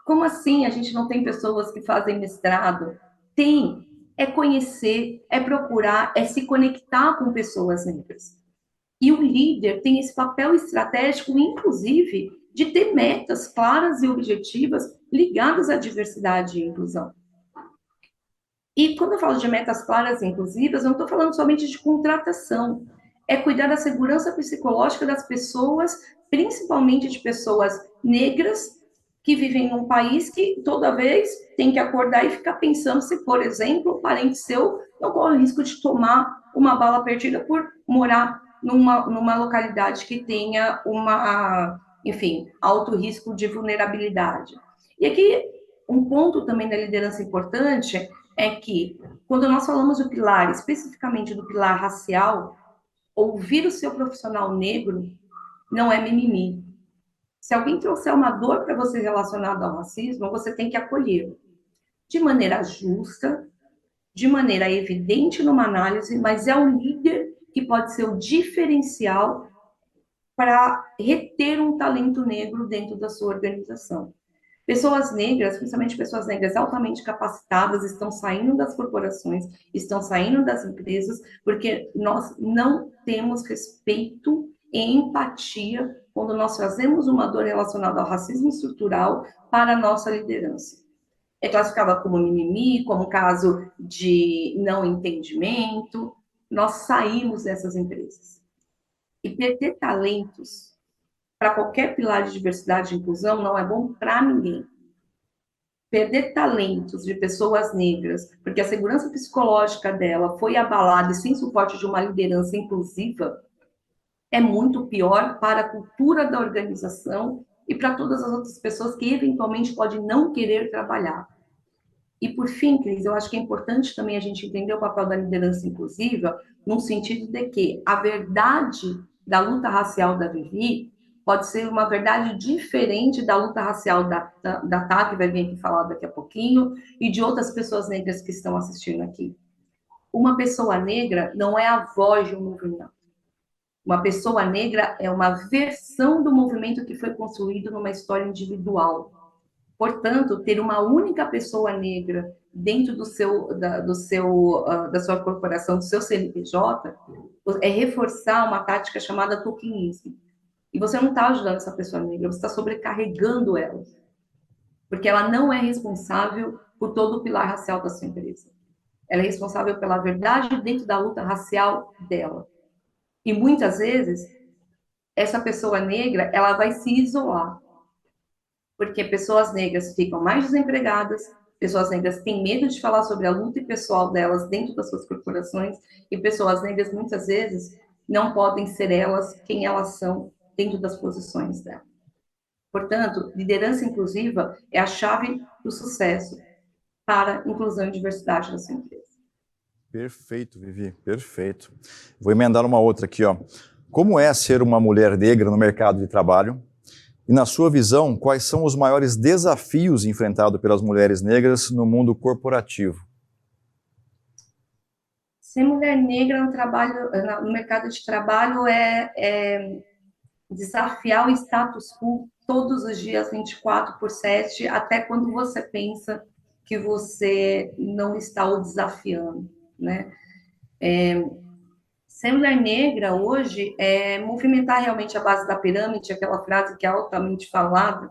Como assim a gente não tem pessoas que fazem mestrado? Tem, é conhecer, é procurar, é se conectar com pessoas negras. E o líder tem esse papel estratégico, inclusive, de ter metas claras e objetivas ligadas à diversidade e inclusão. E quando eu falo de metas claras e inclusivas, eu não estou falando somente de contratação. É cuidar da segurança psicológica das pessoas, principalmente de pessoas negras, que vivem num país que toda vez tem que acordar e ficar pensando se, por exemplo, o parente seu não corre o risco de tomar uma bala perdida por morar numa localidade que tenha enfim, alto risco de vulnerabilidade. E aqui, um ponto também da liderança importante é que, quando nós falamos do pilar, especificamente do pilar racial, ouvir o seu profissional negro não é mimimi. Se alguém trouxer uma dor para você relacionada ao racismo, você tem que acolher de maneira justa, de maneira evidente numa análise, mas é o líder que pode ser o diferencial para reter um talento negro dentro da sua organização. Pessoas negras, principalmente pessoas negras altamente capacitadas, estão saindo das corporações, estão saindo das empresas, porque nós não temos respeito e empatia quando nós fazemos uma dor relacionada ao racismo estrutural para a nossa liderança. É classificada como mimimi, como caso de não entendimento. Nós saímos dessas empresas. E perder talentos para qualquer pilar de diversidade e inclusão não é bom para ninguém. Perder talentos de pessoas negras, porque a segurança psicológica dela foi abalada e sem suporte de uma liderança inclusiva, é muito pior para a cultura da organização e para todas as outras pessoas que eventualmente podem não querer trabalhar. E por fim, Cris, eu acho que é importante também a gente entender o papel da liderança inclusiva, no sentido de que a verdade da luta racial da Vivi pode ser uma verdade diferente da luta racial da Tá, que vai vir aqui falar daqui a pouquinho, e de outras pessoas negras que estão assistindo aqui. Uma pessoa negra não é a voz de um movimento. Uma pessoa negra é uma versão do movimento que foi construído numa história individual. Portanto, ter uma única pessoa negra dentro da sua corporação, do seu CNPJ, é reforçar uma tática chamada tokenismo. E você não está ajudando essa pessoa negra, você está sobrecarregando ela. Porque ela não é responsável por todo o pilar racial da sua empresa. Ela é responsável pela verdade dentro da luta racial dela. E muitas vezes, essa pessoa negra, ela vai se isolar. Porque pessoas negras ficam mais desempregadas, pessoas negras têm medo de falar sobre a luta pessoal delas dentro das suas corporações, e pessoas negras, muitas vezes, não podem ser elas quem elas são dentro das posições delas. Portanto, liderança inclusiva é a chave do sucesso para inclusão e diversidade da sua empresa. Perfeito, Vivi, perfeito. Vou emendar uma outra aqui, ó. Como é ser uma mulher negra no mercado de trabalho? E, na sua visão, quais são os maiores desafios enfrentados pelas mulheres negras no mundo corporativo? Ser mulher negra no mercado de trabalho é desafiar o status quo todos os dias, 24/7, até quando você pensa que você não está o desafiando, né? Ser mulher negra hoje é movimentar realmente a base da pirâmide, aquela frase que é altamente falada,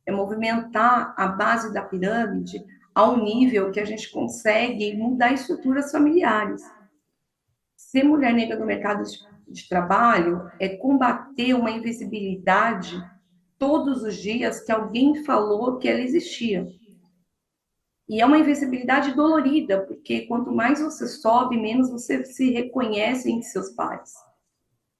é movimentar a base da pirâmide a um nível que a gente consegue mudar estruturas familiares. Ser mulher negra no mercado de trabalho é combater uma invisibilidade todos os dias que alguém falou que ela existia. E é uma invisibilidade dolorida, porque quanto mais você sobe, menos você se reconhece em seus pares.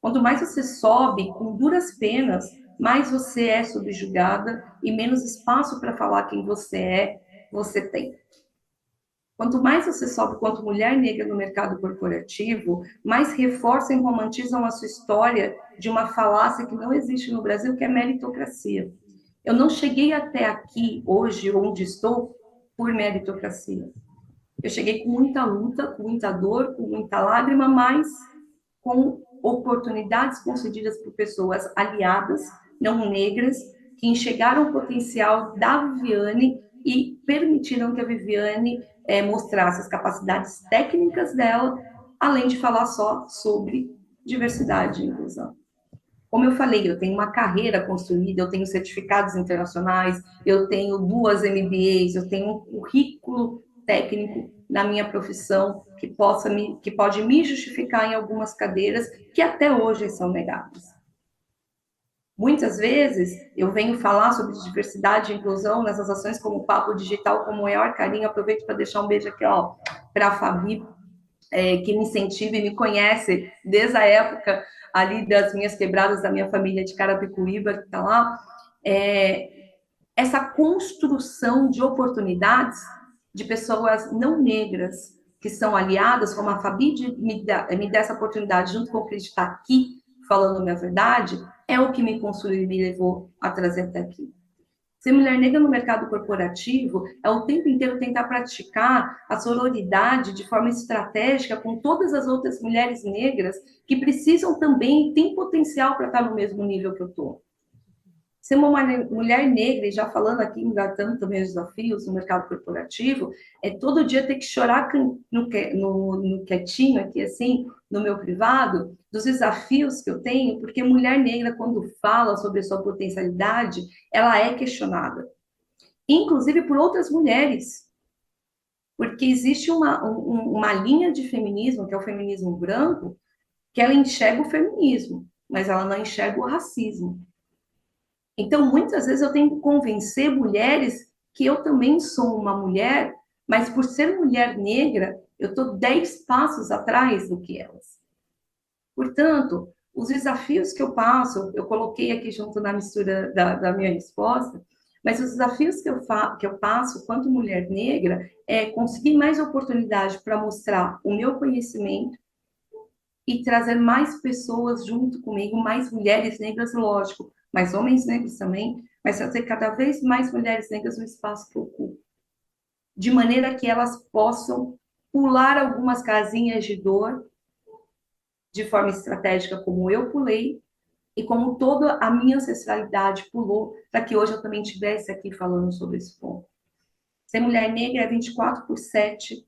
Quanto mais você sobe com duras penas, mais você é subjugada e menos espaço para falar quem você tem. Quanto mais você sobe quanto mulher negra no mercado corporativo, mais reforçam e romantizam a sua história de uma falácia que não existe no Brasil, que é meritocracia. Eu não cheguei até aqui, hoje, onde estou, por meritocracia. Eu cheguei com muita luta, com muita dor, com muita lágrima, mas com oportunidades concedidas por pessoas aliadas, não negras, que enxergaram o potencial da Viviane e permitiram que a Viviane mostrasse as capacidades técnicas dela, além de falar só sobre diversidade e inclusão. Como eu falei, eu tenho uma carreira construída, eu tenho certificados internacionais, eu tenho 2 MBAs, eu tenho um currículo técnico na minha profissão que pode me justificar em algumas cadeiras que até hoje são negadas. Muitas vezes eu venho falar sobre diversidade e inclusão nessas ações como o Papo Digital com o maior carinho. Aproveito para deixar um beijo aqui, ó, para a Fabi, que me incentiva e me conhece desde a época ali das minhas quebradas da minha família de Carapicuíba, que está lá. Essa construção de oportunidades de pessoas não negras que são aliadas, como a Fabi me dá essa oportunidade junto com o Cris está aqui falando a minha verdade, é o que me construiu e me levou a trazer até aqui. Ser mulher negra no mercado corporativo é o tempo inteiro tentar praticar a sororidade de forma estratégica com todas as outras mulheres negras que precisam também, têm potencial para estar no mesmo nível que eu estou. Ser uma mulher negra, e já falando aqui, engatando também os desafios no mercado corporativo, é todo dia ter que chorar no quietinho aqui, assim, no meu privado, dos desafios que eu tenho, porque mulher negra, quando fala sobre a sua potencialidade, ela é questionada. Inclusive por outras mulheres. Porque existe uma linha de feminismo, que é o feminismo branco, que ela enxerga o feminismo, mas ela não enxerga o racismo. Então, muitas vezes eu tenho que convencer mulheres que eu também sou uma mulher, mas por ser mulher negra, eu estou 10 passos atrás do que elas. Portanto, os desafios que eu passo, eu coloquei aqui junto na mistura da minha resposta, mas os desafios que eu passo quanto mulher negra é conseguir mais oportunidade para mostrar o meu conhecimento e trazer mais pessoas junto comigo, mais mulheres negras, lógico, mais homens negros também, mas trazer cada vez mais mulheres negras no espaço que eu ocupo. De maneira que elas possam pular algumas casinhas de dor de forma estratégica, como eu pulei, e como toda a minha ancestralidade pulou, para que hoje eu também estivesse aqui falando sobre esse ponto. Ser mulher negra é 24/7,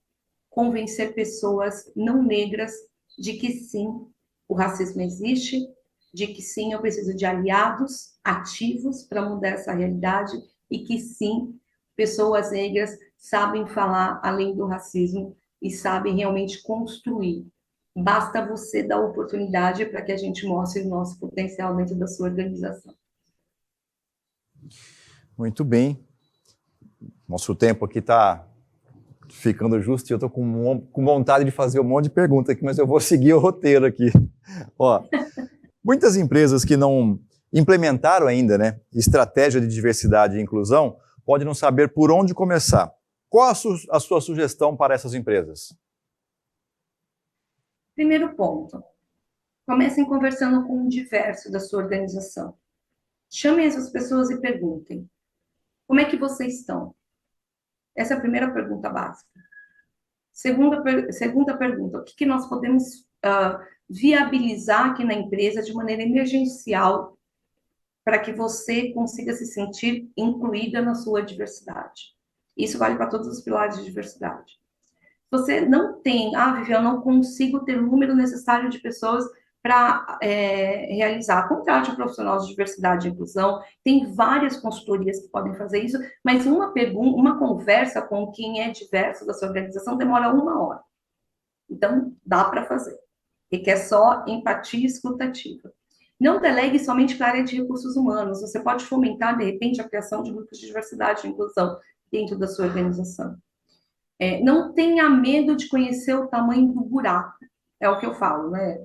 convencer pessoas não negras de que sim, o racismo existe, de que sim, eu preciso de aliados ativos para mudar essa realidade e que sim, pessoas negras sabem falar além do racismo e sabem realmente construir. Basta você dar oportunidade para que a gente mostre o nosso potencial dentro da sua organização. Muito bem. Nosso tempo aqui está ficando justo e eu estou com vontade de fazer um monte de perguntas aqui, mas eu vou seguir o roteiro aqui. Ó, muitas empresas que não implementaram ainda, né, estratégia de diversidade e inclusão podem não saber por onde começar. Qual a sua sugestão para essas empresas? Primeiro ponto, comecem conversando com um diverso da sua organização. Chamem essas pessoas e perguntem, como é que vocês estão? Essa é a primeira pergunta básica. Segunda pergunta, o que nós podemos viabilizar aqui na empresa de maneira emergencial para que você consiga se sentir incluída na sua diversidade? Isso vale para todos os pilares de diversidade. Você não tem, Vivian, eu não consigo ter o número necessário de pessoas para realizar. Contrate um profissional de diversidade e inclusão, tem várias consultorias que podem fazer isso, mas uma conversa com quem é diverso da sua organização demora 1 hora. Então, dá para fazer. Requer só empatia e escutativa. Não delegue somente para a área de recursos humanos, você pode fomentar, de repente, a criação de grupos de diversidade e inclusão dentro da sua organização. Não tenha medo de conhecer o tamanho do buraco, é o que eu falo, né?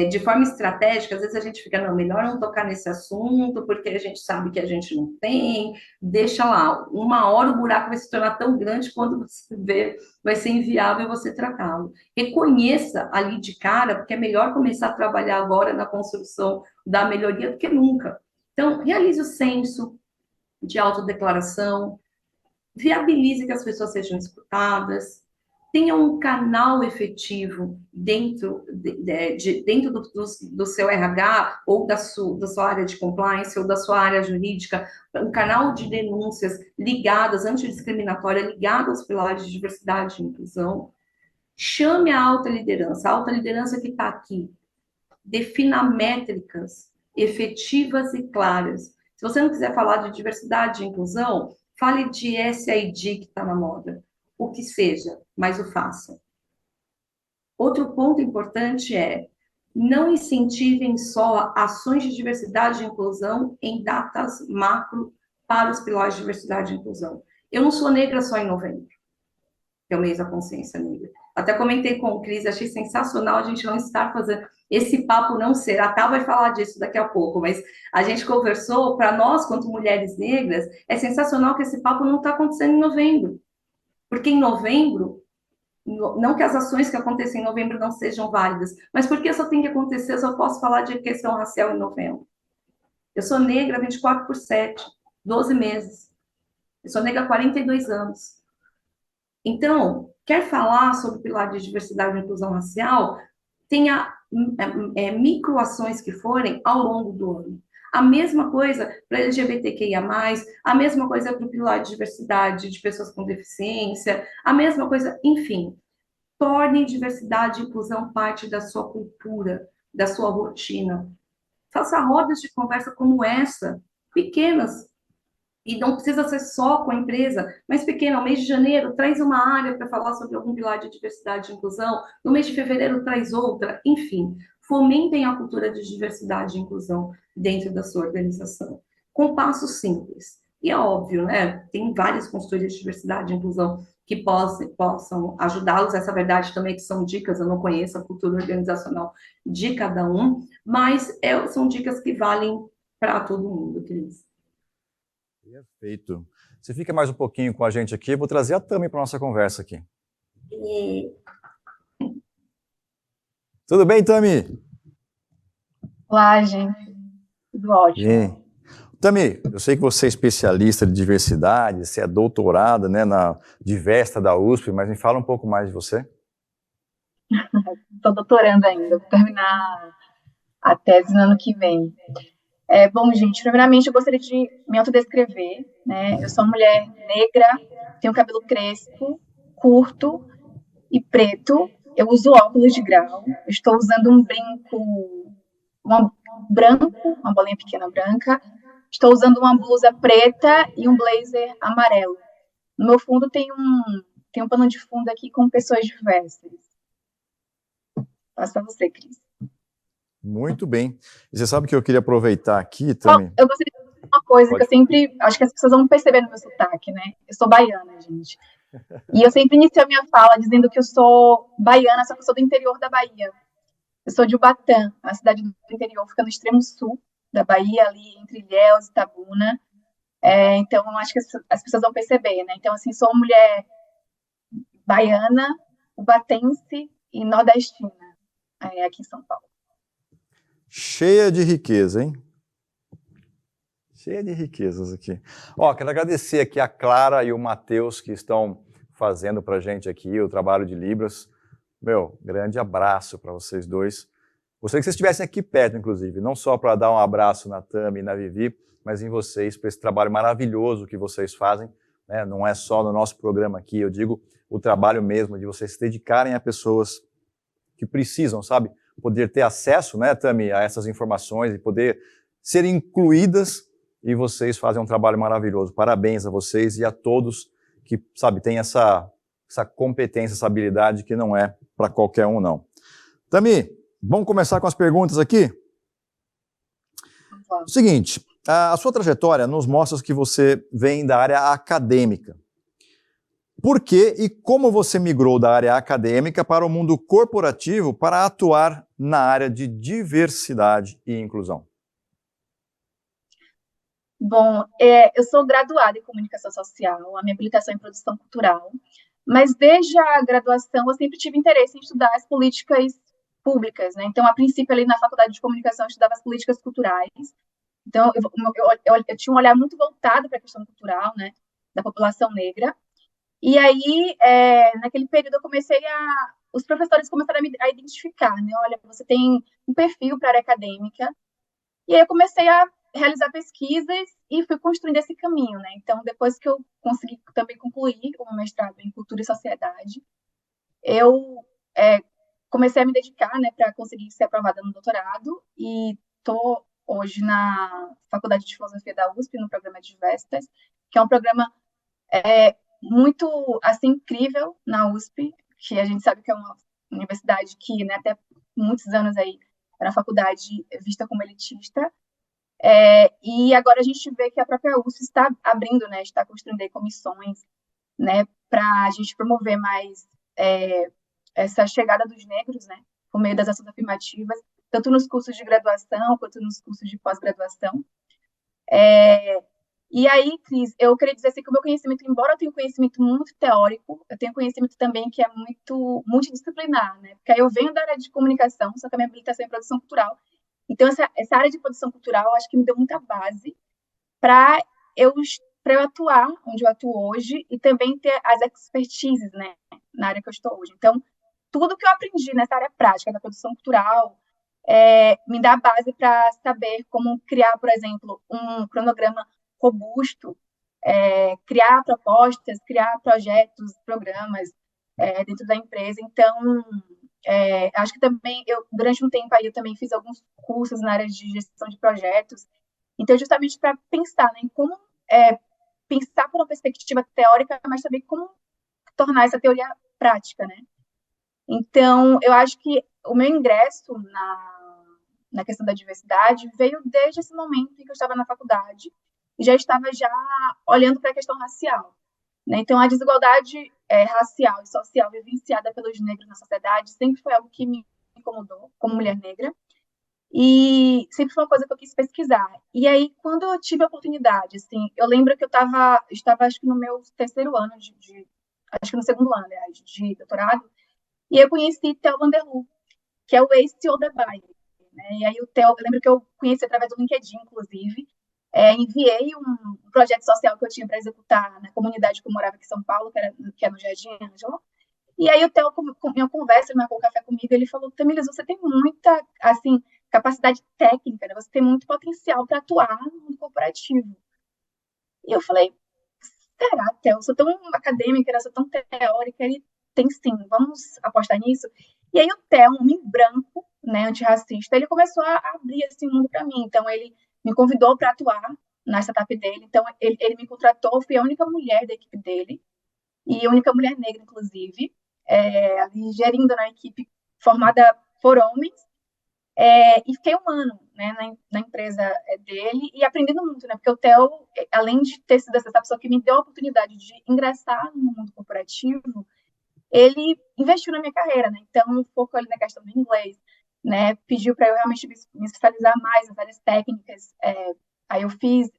De forma estratégica, às vezes a gente fica, não, melhor não tocar nesse assunto, porque a gente sabe que a gente não tem, deixa lá, 1 hora o buraco vai se tornar tão grande quando você vê, vai ser inviável você tratá-lo. Reconheça ali de cara, porque é melhor começar a trabalhar agora na construção da melhoria do que nunca. Então, realize o censo de autodeclaração, viabilize que as pessoas sejam escutadas, tenha um canal efetivo dentro do seu RH ou da sua área de compliance ou da sua área jurídica, um canal de denúncias ligadas, antidiscriminatória, ligado aos pilares de diversidade e inclusão. Chame a alta liderança que está aqui. Defina métricas efetivas e claras. Se você não quiser falar de diversidade e inclusão, fale de SID que está na moda. O que seja, mas o faça. Outro ponto importante é não incentivem só ações de diversidade e inclusão em datas macro para os pilares de diversidade e inclusão. Eu não sou negra só em novembro, que é o mês da consciência negra. Até comentei com o Cris, achei sensacional a gente não estar fazendo esse papo não ser. A Tá vai falar disso daqui a pouco, mas a gente conversou, para nós, quanto mulheres negras, é sensacional que esse papo não está acontecendo em novembro. Porque em novembro, não que as ações que acontecem em novembro não sejam válidas, mas porque só tem que acontecer, eu só posso falar de questão racial em novembro. Eu sou negra 24/7, 12 meses. Eu sou negra há 42 anos. Então, quer falar sobre o pilar de diversidade e inclusão racial, tenha microações que forem ao longo do ano. A mesma coisa para LGBTQIA+, a mesma coisa para o pilar de diversidade de pessoas com deficiência, a mesma coisa, enfim. Torne diversidade e inclusão parte da sua cultura, da sua rotina. Faça rodas de conversa como essa, pequenas, e não precisa ser só com a empresa, mas pequena. No mês de janeiro, traz uma área para falar sobre algum pilar de diversidade e inclusão. No mês de fevereiro, traz outra. Enfim, fomentem a cultura de diversidade e inclusão dentro da sua organização, com passos simples. E é óbvio, né? Tem várias consultorias de diversidade e inclusão que possam ajudá-los. Essa verdade também que são dicas, eu não conheço a cultura organizacional de cada um, mas são dicas que valem para todo mundo, Cris. Perfeito. Você fica mais um pouquinho com a gente aqui, eu vou trazer a Tami para nossa conversa aqui. Tudo bem, Tami? Olá, gente. Tudo ótimo. Tami, eu sei que você é especialista de diversidade, você é doutorada, né, na Diversa da USP, mas me fala um pouco mais de você. Estou doutorando ainda, vou terminar a tese no ano que vem. Bom, gente, primeiramente eu gostaria de me autodescrever, né? Eu sou uma mulher negra, tenho cabelo crespo, curto e preto. Eu uso óculos de grau. Eu estou usando um brinco branco, uma bolinha pequena branca. Estou usando uma blusa preta e um blazer amarelo. No meu fundo tem um pano de fundo aqui com pessoas diversas. Passa a você, Cris. Muito bem. E você sabe que eu queria aproveitar aqui, Tami? Eu gostaria de dizer uma coisa que eu sempre... Acho que as pessoas vão perceber no meu sotaque, né? Eu sou baiana, gente. E eu sempre inicio a minha fala dizendo que eu sou baiana, só que eu sou do interior da Bahia. Eu sou de Ubatã, uma cidade do interior, fica no extremo sul da Bahia, ali entre Ilhéus e Itabuna. Então, eu acho que as pessoas vão perceber, né? Então, assim, sou uma mulher baiana, ubatense e nordestina, aqui em São Paulo. Cheia de riqueza, hein? Cheia de riquezas aqui. Ó, quero agradecer aqui a Clara e o Matheus que estão fazendo pra gente aqui o trabalho de Libras. Meu, grande abraço para vocês dois. Gostaria que vocês estivessem aqui perto, inclusive, não só para dar um abraço na Tami e na Vivi, mas em vocês, para esse trabalho maravilhoso que vocês fazem, né? Não é só no nosso programa aqui, eu digo o trabalho mesmo de vocês se dedicarem a pessoas que precisam, sabe? Poder ter acesso, né, Tami, a essas informações e poder ser incluídas, e vocês fazem um trabalho maravilhoso. Parabéns a vocês e a todos que, sabe, têm essa competência, essa habilidade que não é para qualquer um, não. Tami, vamos começar com as perguntas aqui? O seguinte, a sua trajetória nos mostra que você vem da área acadêmica. Por que e como você migrou da área acadêmica para o mundo corporativo para atuar na área de diversidade e inclusão? Bom, eu sou graduada em comunicação social, a minha habilitação é em produção cultural, mas desde a graduação eu sempre tive interesse em estudar as políticas públicas, né? Então, a princípio, ali na faculdade de comunicação, eu estudava as políticas culturais. Então, eu tinha um olhar muito voltado para a questão cultural, né, da população negra. E aí, naquele período, os professores começaram a identificar, né? Olha, você tem um perfil para a área acadêmica. E aí eu comecei a realizar pesquisas e fui construindo esse caminho, né? Então, depois que eu consegui também concluir o meu mestrado em Cultura e Sociedade, eu comecei a me dedicar, né, para conseguir ser aprovada no doutorado e estou hoje na Faculdade de Filosofia da USP, no programa de Diversas, que é um programa muito, assim, incrível na USP, que a gente sabe que é uma universidade que, né, até muitos anos aí era uma faculdade vista como elitista, e agora a gente vê que a própria USP está abrindo, né, está construindo aí comissões, né, para a gente promover mais essa chegada dos negros, né, por meio das ações afirmativas, tanto nos cursos de graduação quanto nos cursos de pós-graduação. E aí, Cris, eu queria dizer assim, que o meu conhecimento, embora eu tenha um conhecimento muito teórico, eu tenho conhecimento também que é muito multidisciplinar, né? Porque aí eu venho da área de comunicação, só que a minha habilitação é em produção cultural. Então, essa área de produção cultural, acho que me deu muita base para eu atuar onde eu atuo hoje e também ter as expertises, né, na área que eu estou hoje. Então, tudo que eu aprendi nessa área prática da produção cultural me dá base para saber como criar, por exemplo, um cronograma robusto, criar propostas, criar projetos, programas dentro da empresa. Então, acho que também, durante um tempo aí, eu também fiz alguns cursos na área de gestão de projetos. Então, justamente para pensar, né, em como pensar por uma perspectiva teórica, mas também como tornar essa teoria prática, né? Então, eu acho que o meu ingresso na questão da diversidade veio desde esse momento em que eu estava na faculdade e já estava olhando para a questão racial, né? Então, a desigualdade racial e social vivenciada pelos negros na sociedade sempre foi algo que me incomodou como mulher negra e sempre foi uma coisa que eu quis pesquisar. E aí, quando eu tive a oportunidade, assim, eu lembro que eu estava acho que no meu terceiro ano acho que no segundo ano, aliás, de doutorado, e eu conheci Theo Vanderloo, que é o ex-CEO da Bayer, né? E aí o Theo, eu lembro que eu conheci através do LinkedIn, inclusive, enviei um projeto social que eu tinha para executar na comunidade que eu morava aqui em São Paulo, que é no Jardim Ângela. E aí o Theo, em uma conversa, ele marcou um café comigo, ele falou, Tamires, você tem muita, assim, capacidade técnica, né? Você tem muito potencial para atuar no mundo corporativo. E eu falei, será, Theo? Eu sou tão acadêmica, eu sou tão teórica. Ele tem sim, vamos apostar nisso. E aí o Theo, um homem branco, né, antirracista, ele começou a abrir esse mundo para mim. Então ele me convidou para atuar na startup dele. Então ele me contratou, fui a única mulher da equipe dele e a única mulher negra, inclusive, ali gerindo na equipe formada por homens. E fiquei um ano, né, na empresa dele e aprendendo muito, né? Porque o Theo, além de ter sido essa pessoa que me deu a oportunidade de ingressar no mundo corporativo, ele investiu na minha carreira, né? Então, focou ali na questão do inglês, né? Pediu para eu realmente me especializar mais nas áreas técnicas. Aí eu fiz,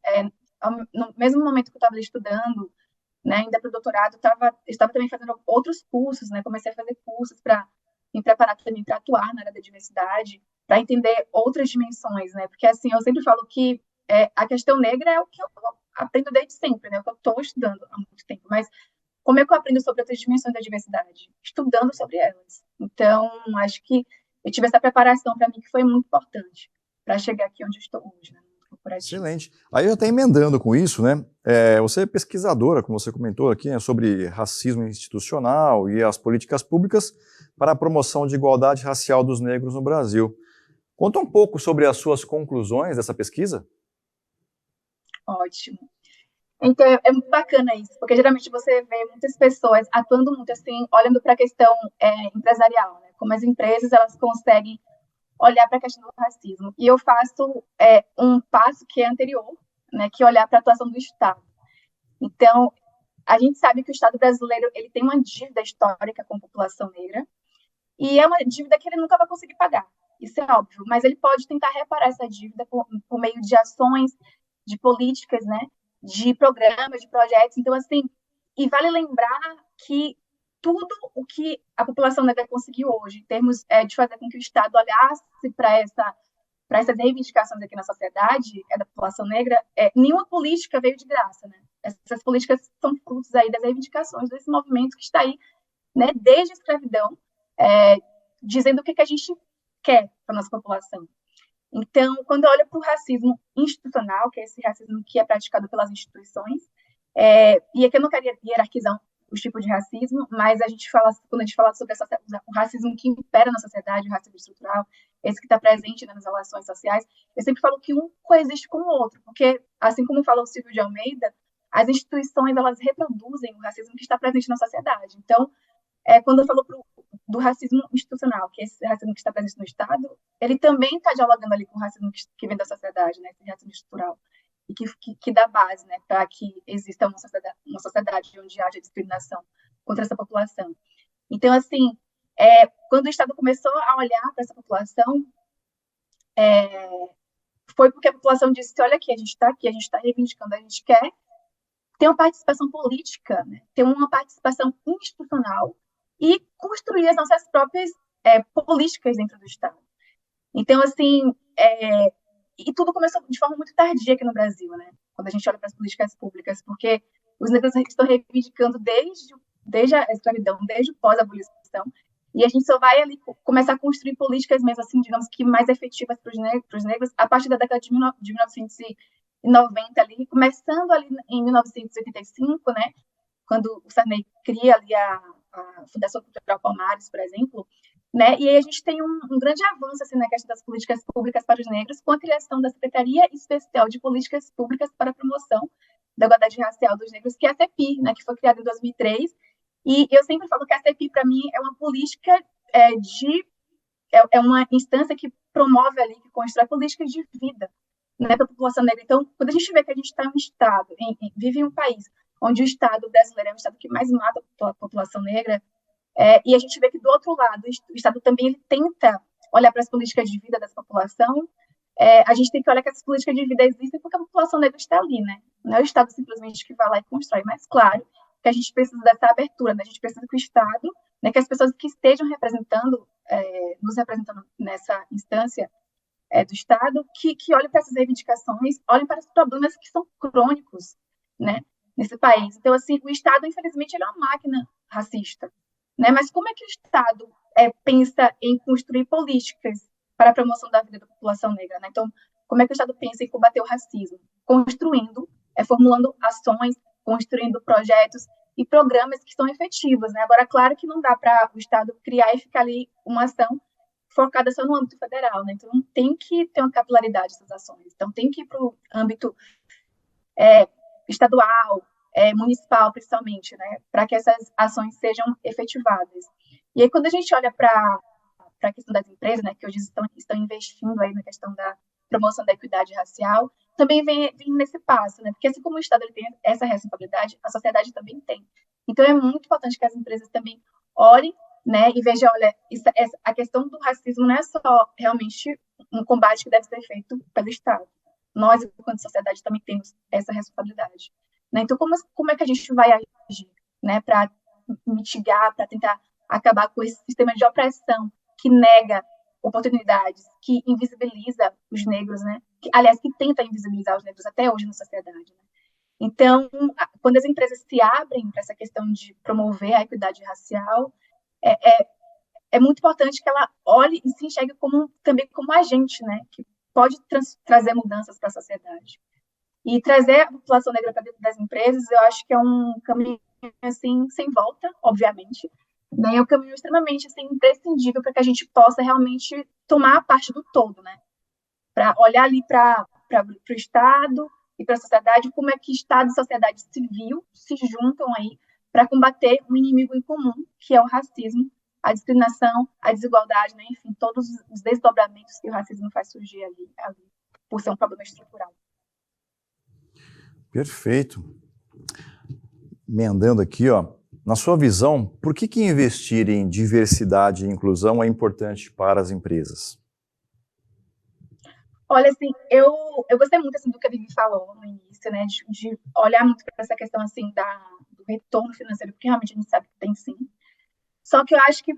no mesmo momento que eu estava estudando, né, ainda para o doutorado, estava também fazendo outros cursos, né? Comecei a fazer cursos para me preparar também para atuar na área da diversidade, para entender outras dimensões, né? Porque, assim, eu sempre falo que a questão negra é o que eu aprendo desde sempre, né? O que eu estou estudando há muito tempo, mas como é que eu aprendo sobre outras dimensões da diversidade? Estudando sobre elas. Então, acho que eu tive essa preparação para mim que foi muito importante para chegar aqui onde eu estou hoje, né? Excelente. Aí eu até emendando com isso, né? Você é pesquisadora, como você comentou aqui, né, sobre racismo institucional e as políticas públicas para a promoção de igualdade racial dos negros no Brasil. Conta um pouco sobre as suas conclusões dessa pesquisa. Ótimo. Então, é muito bacana isso, porque geralmente você vê muitas pessoas atuando muito assim, olhando para a questão empresarial, né? Como as empresas elas conseguem olhar para a questão do racismo. E eu faço um passo que é anterior, né? Que é olhar para a atuação do Estado. Então, a gente sabe que o Estado brasileiro ele tem uma dívida histórica com a população negra, e é uma dívida que ele nunca vai conseguir pagar. Isso é óbvio, mas ele pode tentar reparar essa dívida por meio de ações, de políticas, né? De programas, de projetos. Então, assim, e vale lembrar que tudo o que a população negra conseguiu hoje, em termos de fazer com que o Estado olhasse para essas reivindicações aqui na sociedade, da população negra, nenhuma política veio de graça, né? Essas políticas são frutos aí das reivindicações desse movimento que está aí, né, desde a escravidão, dizendo o que a gente quer para a nossa população. Então, quando eu olho para o racismo institucional, que é esse racismo que é praticado pelas instituições, e aqui eu não quero hierarquizar os tipos de racismo, mas quando a gente fala sobre o racismo que impera na sociedade, o racismo estrutural, esse que está presente, né, nas relações sociais, eu sempre falo que um coexiste com o outro, porque, assim como fala o Silvio de Almeida, as instituições, elas reproduzem o racismo que está presente na sociedade. Então, quando eu falo do racismo institucional, que esse racismo que está presente no Estado, ele também está dialogando ali com o racismo que vem da sociedade, né, esse racismo estrutural, e que dá base, né, para que exista uma sociedade onde haja discriminação contra essa população. Então, assim, quando o Estado começou a olhar para essa população, foi porque a população disse, olha aqui, a gente está reivindicando, a gente quer ter uma participação política, né, ter uma participação institucional e construir as nossas próprias políticas dentro do Estado. Então, assim, e tudo começou de forma muito tardia aqui no Brasil, né, quando a gente olha para as políticas públicas, porque os negros estão reivindicando desde a escravidão, desde o pós-abolição, e a gente só vai ali começar a construir políticas mesmo assim, digamos que mais efetivas para os negros a partir da década de 1990 ali, começando ali em 1985, né, quando o Sarney cria ali a Fundação Cultural Palmares, por exemplo, né, e aí a gente tem um grande avanço assim, na questão das políticas públicas para os negros, com a criação da Secretaria Especial de Políticas Públicas para a Promoção da Igualdade Racial dos Negros, que é a CEPI, né, que foi criada em 2003, e eu sempre falo que a CEPI, para mim, é uma política é uma instância que promove ali, que constrói políticas de vida, né, para a população negra. Então, quando a gente vê que a gente está em um Estado, vive em um país onde o Estado brasileiro é um Estado que mais mata a população negra, e a gente vê que, do outro lado, o Estado também ele tenta olhar para as políticas de vida dessa população, a gente tem que olhar que essas políticas de vida existem porque a população negra está ali, né? Não é o Estado simplesmente que vai lá e constrói, mas, claro, que a gente precisa dessa abertura, né? A gente precisa que o Estado, né, que as pessoas que estejam nos representando nessa instância do Estado, que olhem para essas reivindicações, olhem para os problemas que são crônicos, né, nesse país. Então, assim, o Estado, infelizmente, ele é uma máquina racista, né? Mas como é que o Estado pensa em construir políticas para a promoção da vida da população negra, né? Então, como é que o Estado pensa em combater o racismo? Construindo, formulando ações, construindo projetos e programas que são efetivos, né? Agora, claro que não dá para o Estado criar e ficar ali uma ação focada só no âmbito federal, né? Então, tem que ter uma capilaridade dessas ações. Então, tem que ir para o âmbito estadual, municipal, principalmente, né? Para que essas ações sejam efetivadas. E aí, quando a gente olha para a questão das empresas, né, que hoje estão investindo aí na questão da promoção da equidade racial, também vem nesse passo, né? Porque assim como o Estado ele tem essa responsabilidade, a sociedade também tem. Então, é muito importante que as empresas também olhem, né, e vejam, olha, a questão do racismo não é só realmente um combate que deve ser feito pelo Estado. Nós, enquanto sociedade, também temos essa responsabilidade, né? Então, como é que a gente vai agir, né, para mitigar, para tentar acabar com esse sistema de opressão que nega oportunidades, que invisibiliza os negros, né? Aliás, que tenta invisibilizar os negros até hoje na sociedade, né? Então, quando as empresas se abrem para essa questão de promover a equidade racial, é muito importante que ela olhe e se enxergue também como agente, né? Que pode trazer mudanças para a sociedade. E trazer a população negra para dentro das empresas, eu acho que é um caminho assim, sem volta, obviamente, né? É um caminho extremamente assim, imprescindível para que a gente possa realmente tomar parte do todo, né? Para olhar ali para o Estado e para a sociedade, como é que Estado e sociedade civil se juntam aí para combater um inimigo em comum, que é o racismo, a discriminação, a desigualdade, né? Enfim, todos os desdobramentos que o racismo faz surgir ali por ser um problema estrutural. Perfeito. Emendando aqui, ó, na sua visão, por que investir em diversidade e inclusão é importante para as empresas? Olha, assim, eu gostei muito assim, do que a Vivi falou no início, né, de olhar muito para essa questão assim, do retorno financeiro, porque realmente a gente sabe que tem sim. Só que eu acho que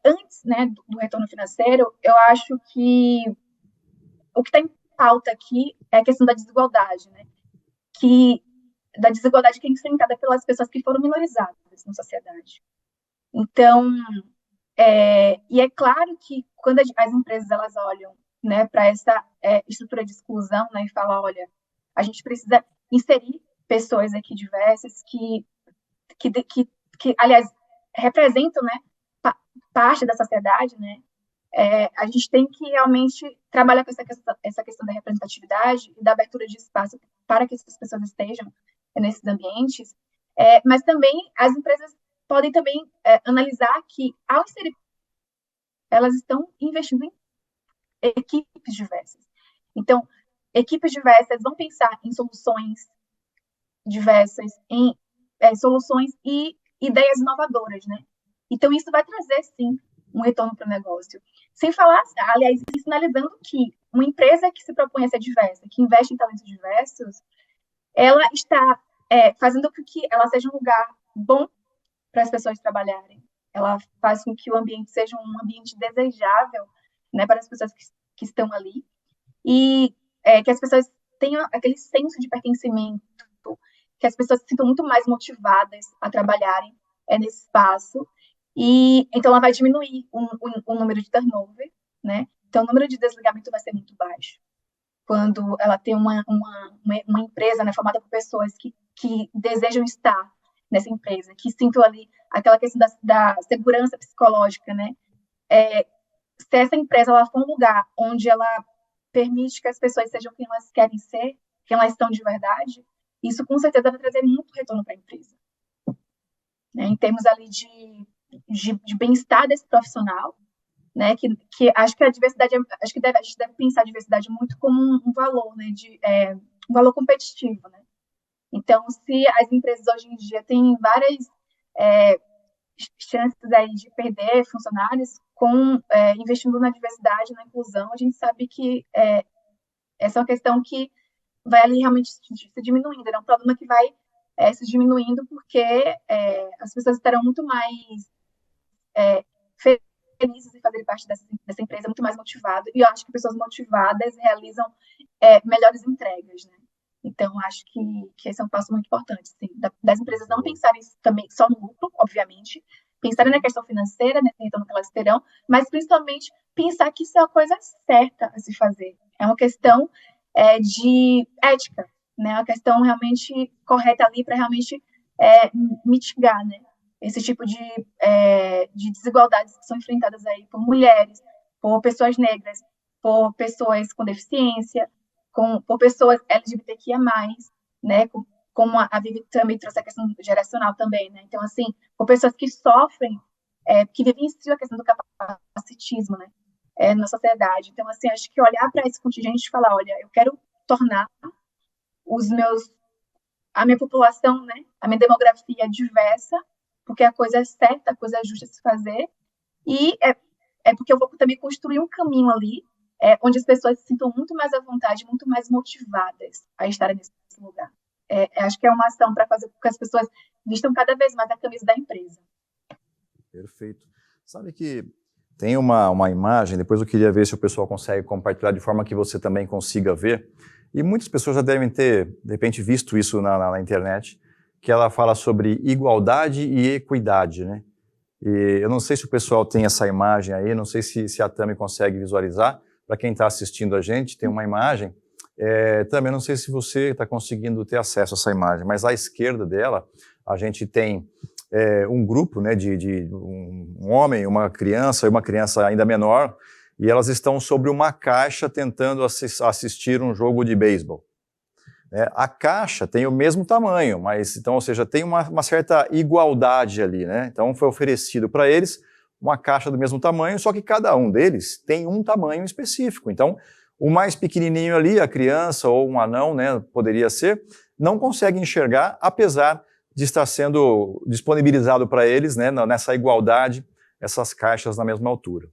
antes, né, do retorno financeiro, eu acho que o que está em pauta aqui é a questão da desigualdade, né, da desigualdade que é enfrentada pelas pessoas que foram minorizadas na sociedade. Então, e é claro que quando as empresas elas olham, né, para essa estrutura de exclusão, né, e falam, olha, a gente precisa inserir pessoas aqui diversas que aliás, representam, né, parte da sociedade, né, a gente tem que realmente trabalhar com essa questão da representatividade e da abertura de espaço para que essas pessoas estejam nesses ambientes, mas também as empresas podem também analisar que, ao inserir elas estão investindo em equipes diversas. Então, equipes diversas vão pensar em soluções diversas, em soluções e ideias inovadoras, né? Então, isso vai trazer, sim, um retorno para o negócio. Sem falar, aliás, sinalizando que uma empresa que se propõe a ser diversa, que investe em talentos diversos, ela está fazendo com que ela seja um lugar bom para as pessoas trabalharem. Ela faz com que o ambiente seja um ambiente desejável, né, para as pessoas que estão ali, e que as pessoas tenham aquele senso de pertencimento, que as pessoas se sintam muito mais motivadas a trabalharem nesse espaço, e então ela vai diminuir o número de turnover, né? Então o número de desligamento vai ser muito baixo. Quando ela tem uma empresa, né, formada por pessoas que desejam estar nessa empresa, que sintam ali aquela questão da segurança psicológica, né? Se essa empresa ela for um lugar onde ela permite que as pessoas sejam quem elas querem ser, quem elas são de verdade, isso com certeza vai trazer muito retorno para a empresa, né? Em termos ali de bem-estar desse profissional, né? Que acho que a diversidade, acho que a gente deve pensar a diversidade muito como um valor, né? Um valor competitivo, né? Então, se as empresas hoje em dia têm várias chances aí de perder funcionários investindo na diversidade, na inclusão, a gente sabe que essa é uma questão que vai ali realmente se diminuindo, é um problema que vai se diminuindo porque as pessoas estarão muito mais felizes em fazer parte dessa empresa, muito mais motivadas, e eu acho que pessoas motivadas realizam melhores entregas, né? Então, acho que esse é um passo muito importante, sim, das empresas não pensarem também só no lucro, obviamente, pensarem na questão financeira, nesse retorno que elas terão, mas principalmente pensar que isso é a coisa certa a se fazer. É uma questão de ética, né? Uma questão realmente correta ali para realmente mitigar, né? Esse tipo de desigualdades que são enfrentadas aí por mulheres, por pessoas negras, por pessoas com deficiência, por pessoas LGBTQIA+, né? Como a Vivi também trouxe a questão geracional também, né? Então, assim, por pessoas que sofrem, que vivenciam a questão do capacitismo, né? Na sociedade. Então, assim, acho que olhar para esse contingente e falar, olha, eu quero tornar a minha população, né? A minha demografia diversa, porque a coisa é certa, a coisa é justa de se fazer, e porque eu vou também construir um caminho ali, onde as pessoas se sintam muito mais à vontade, muito mais motivadas a estarem nesse lugar. Acho que é uma ação para fazer com que as pessoas vistam cada vez mais a camisa da empresa. Perfeito. Sabe que tem uma imagem, depois eu queria ver se o pessoal consegue compartilhar de forma que você também consiga ver, e muitas pessoas já devem ter, de repente, visto isso na internet, que ela fala sobre igualdade e equidade, né? E eu não sei se o pessoal tem essa imagem aí, não sei se a Tami consegue visualizar. Para quem está assistindo a gente, tem uma imagem. Também não sei se você está conseguindo ter acesso a essa imagem, mas à esquerda dela, a gente tem um grupo, né, de um homem, uma criança e uma criança ainda menor, e elas estão sobre uma caixa tentando assistir um jogo de beisebol. A caixa tem o mesmo tamanho, mas, então, ou seja, tem uma certa igualdade ali, né? Então foi oferecido para eles uma caixa do mesmo tamanho, só que cada um deles tem um tamanho específico. Então, o mais pequenininho ali, a criança ou um anão, né, poderia ser, não consegue enxergar, apesar de estar sendo disponibilizado para eles, né, nessa igualdade, essas caixas na mesma altura.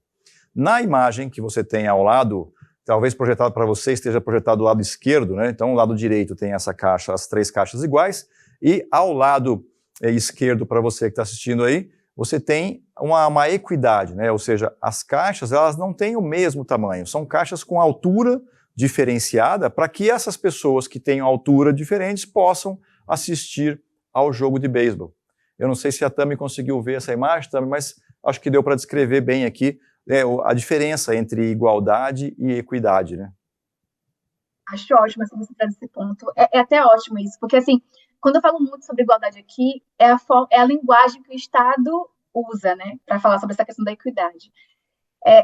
Na imagem que você tem ao lado, talvez projetado para você esteja projetado do lado esquerdo, né? Então, o lado direito tem essa caixa, as três caixas iguais, e ao lado esquerdo, para você que está assistindo aí, você tem uma equidade, né? Ou seja, as caixas elas não têm o mesmo tamanho, são caixas com altura diferenciada para que essas pessoas que têm altura diferentes possam assistir ao jogo de beisebol. Eu não sei se a Tami conseguiu ver essa imagem, Tami, mas acho que deu para descrever bem aqui a diferença entre igualdade e equidade, né? Acho ótimo assim, você trazer esse ponto. É até ótimo isso, porque assim, quando eu falo muito sobre igualdade aqui, é a linguagem que o Estado usa, né, para falar sobre essa questão da equidade.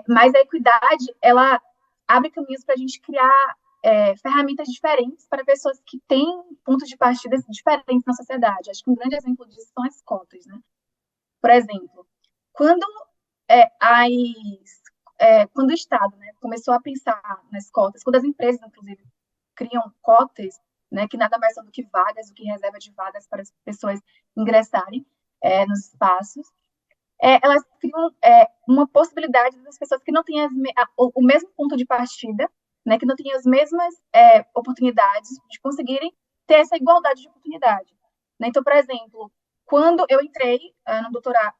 Mas a equidade, ela abre caminhos para a gente criar ferramentas diferentes para pessoas que têm pontos de partida diferentes na sociedade. Acho que um grande exemplo disso são as cotas, né? Por exemplo, quando as quando o Estado, né, começou a pensar nas cotas, quando as empresas, inclusive, criam cotas, né, que nada mais são do que vagas, do que reserva de vagas para as pessoas ingressarem nos espaços, elas criam uma possibilidade das pessoas que não têm o mesmo ponto de partida, né, que não têm as mesmas oportunidades de conseguirem ter essa igualdade de oportunidade. Né? Então, por exemplo, quando eu entrei no doutorado,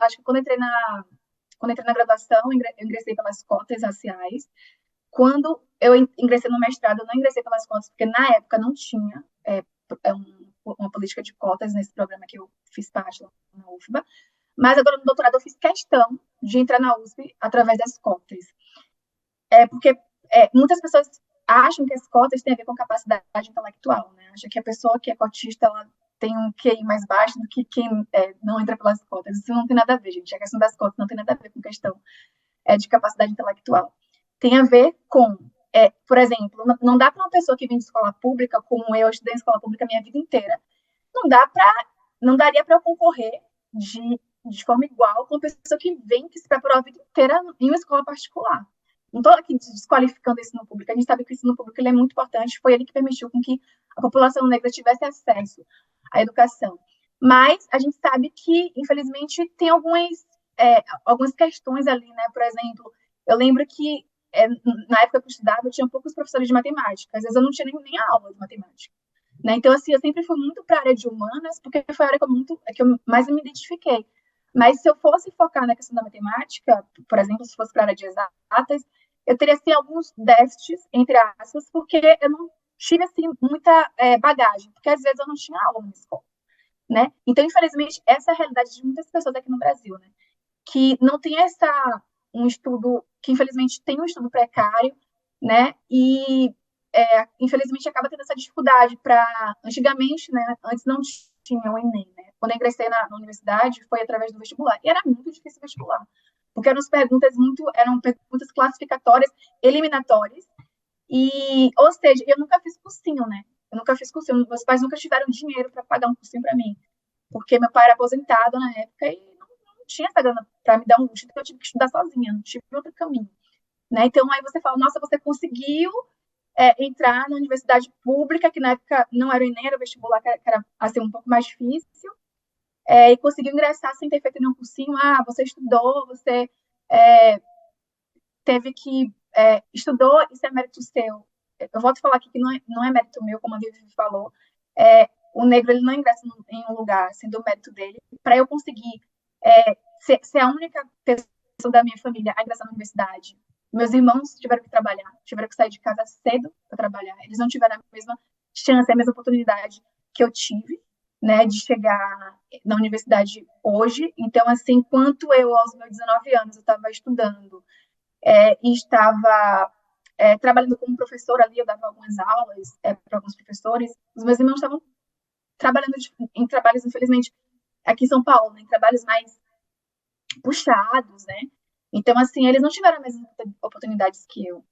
acho que quando eu entrei na graduação, eu ingressei pelas cotas raciais. Quando eu ingressei no mestrado, eu não ingressei pelas cotas, porque na época não tinha uma política de cotas nesse programa que eu fiz parte lá na UFBA. Mas agora no doutorado eu fiz questão de entrar na USP através das cotas. Porque muitas pessoas acham que as cotas têm a ver com capacidade intelectual, né? Acham que a pessoa que é cotista ela tem um QI mais baixo do que quem não entra pelas cotas. Isso não tem nada a ver, gente. A questão das cotas não tem nada a ver com questão de capacidade intelectual. Tem a ver com, por exemplo, não dá para uma pessoa que vem de escola pública, como eu estudei em escola pública a minha vida inteira, não daria para eu concorrer de forma igual com uma pessoa que se preparou a vida inteira em uma escola particular. Não estou aqui desqualificando o ensino público. A gente sabe que o ensino público ele é muito importante, foi ele que permitiu com que a população negra tivesse acesso à educação. Mas a gente sabe que, infelizmente, tem algumas questões ali, né? Por exemplo, eu lembro que na época que eu estudava, eu tinha poucos professores de matemática. Às vezes eu não tinha nem a aula de matemática. Né? Então, assim, eu sempre fui muito para a área de humanas, porque foi a área que eu mais me identifiquei. Mas se eu fosse focar na questão da matemática, por exemplo, se fosse para a área de exatas, eu teria, assim, alguns déficits, entre aspas, porque eu não tive, assim, muita bagagem, porque às vezes eu não tinha aula na escola, né? Então, infelizmente, essa é a realidade de muitas pessoas aqui no Brasil, né? Que não tem um estudo, que infelizmente tem um estudo precário, né? E, infelizmente, acaba tendo essa dificuldade antigamente, né? Antes não tinha o Enem, né? Quando eu ingressei na universidade, foi através do vestibular. E era muito difícil o vestibular. Porque eram perguntas classificatórias, eliminatórias. Ou seja, eu nunca fiz cursinho, né? Eu nunca fiz cursinho. Meus pais nunca tiveram dinheiro para pagar um cursinho para mim. Porque meu pai era aposentado na época e não tinha essa grana para me dar um luxo. Então eu tive que estudar sozinha, não tive outro caminho. Né? Então aí você fala, nossa, você conseguiu entrar na universidade pública, que na época não era o Enem, era o vestibular, que era assim, um pouco mais difícil. E conseguiu ingressar sem ter feito nenhum cursinho. Você estudou, você teve que... estudou, isso é mérito seu. Eu volto a falar aqui que não é mérito meu, como a Vivi falou. O negro ele não ingressa em um lugar sendo o mérito dele. Para eu conseguir ser a única pessoa da minha família a ingressar na universidade, meus irmãos tiveram que trabalhar, tiveram que sair de casa cedo para trabalhar. Eles não tiveram a mesma chance, a mesma oportunidade que eu tive, né, de chegar na universidade hoje. Então, assim, enquanto eu, aos meus 19 anos, eu estava estudando e estava trabalhando como professora ali, eu dava algumas aulas para alguns professores, os meus irmãos estavam trabalhando em trabalhos, infelizmente, aqui em São Paulo, né, em trabalhos mais puxados, né? Então, assim, eles não tiveram as mesmas oportunidades que eu,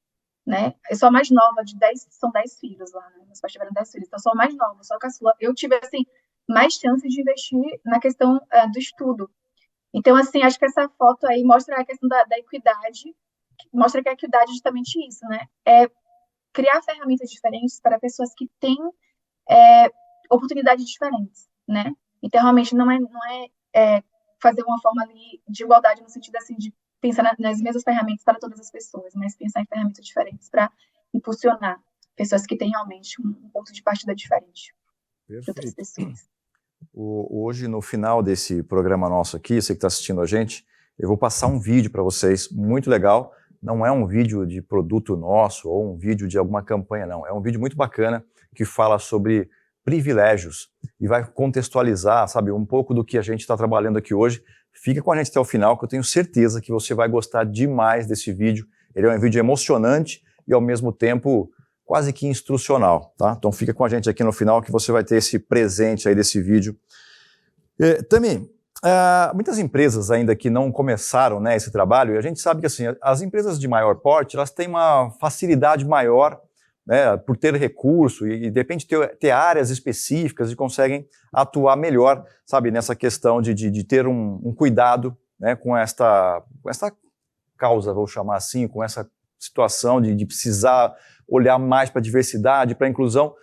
né? Eu sou a mais nova de 10, são 10 filhos lá, né? Meus pais tiveram 10 filhos, então eu sou a mais nova, sou a caçula. Eu tive, assim, mais chances de investir na questão do estudo. Então, assim, acho que essa foto aí mostra a questão da equidade, mostra que a equidade é justamente isso, né? É criar ferramentas diferentes para pessoas que têm oportunidades diferentes, né? Então, realmente, não é fazer uma forma ali de igualdade no sentido, assim, de pensar nas mesmas ferramentas para todas as pessoas, mas pensar em ferramentas diferentes para impulsionar pessoas que têm realmente um ponto de partida diferente de outras pessoas. Hoje, no final desse programa nosso aqui, você que está assistindo a gente, eu vou passar um vídeo para vocês, muito legal. Não é um vídeo de produto nosso ou um vídeo de alguma campanha, não. É um vídeo muito bacana que fala sobre privilégios e vai contextualizar, sabe, um pouco do que a gente está trabalhando aqui hoje. Fica com a gente até o final, que eu tenho certeza que você vai gostar demais desse vídeo. Ele é um vídeo emocionante e, ao mesmo tempo, quase que instrucional, tá? Então fica com a gente aqui no final que você vai ter esse presente aí desse vídeo. Tami, muitas empresas ainda que não começaram, né, esse trabalho, e a gente sabe que assim, as empresas de maior porte, elas têm uma facilidade maior, né, por ter recurso e de repente ter áreas específicas e conseguem atuar melhor, sabe, nessa questão de ter um cuidado, né, com esta causa, vou chamar assim, com essa situação de precisar olhar mais para a diversidade, para a inclusão.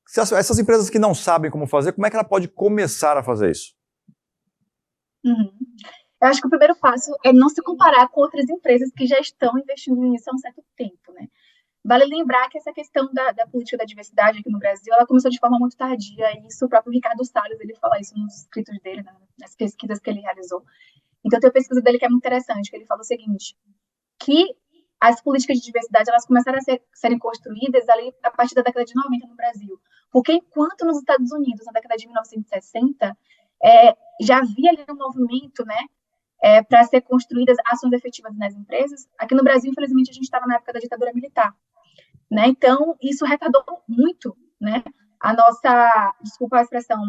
Se essas empresas que não sabem como fazer, como é que ela pode começar a fazer isso? Uhum. Eu acho que o primeiro passo é não se comparar com outras empresas que já estão investindo nisso há um certo tempo, né? Vale lembrar que essa questão da política da diversidade aqui no Brasil, ela começou de forma muito tardia, e isso o próprio Ricardo Salles, ele fala isso nos escritos dele, nas pesquisas que ele realizou. Então tem a pesquisa dele que é muito interessante, que ele fala o seguinte, que as políticas de diversidade, elas começaram a serem construídas ali a partir da década de 90 no Brasil. Porque enquanto nos Estados Unidos, na década de 1960, já havia ali um movimento, né, para ser construídas ações efetivas nas empresas, aqui no Brasil, infelizmente, a gente estava na época da ditadura militar, né? Então, isso retardou muito, né, a nossa, desculpa a expressão,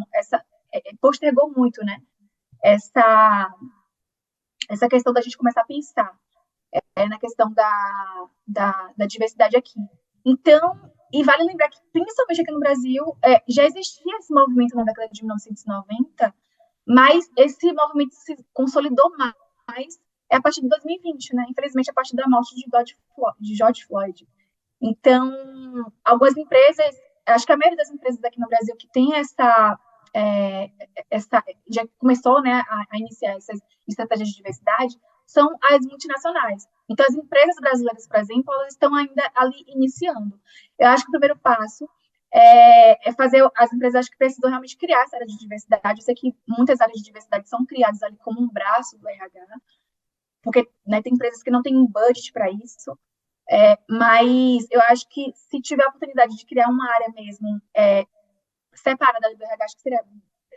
postergou muito, né, essa questão da gente começar a pensar na questão da diversidade aqui. Então, e vale lembrar que, principalmente aqui no Brasil, já existia esse movimento na década de 1990, mas esse movimento se consolidou mais a partir de 2020, né? Infelizmente, a partir da morte de George Floyd. Então, algumas empresas, acho que a maioria das empresas aqui no Brasil que tem já começou, né, a iniciar essas estratégias de diversidade, são as multinacionais. Então, as empresas brasileiras, por exemplo, elas estão ainda ali iniciando. Eu acho que o primeiro passo é fazer, as empresas acho que precisam realmente criar essa área de diversidade. Eu sei que muitas áreas de diversidade são criadas ali como um braço do RH, porque, né, tem empresas que não têm um budget para isso, mas eu acho que se tiver a oportunidade de criar uma área mesmo separada do RH, acho que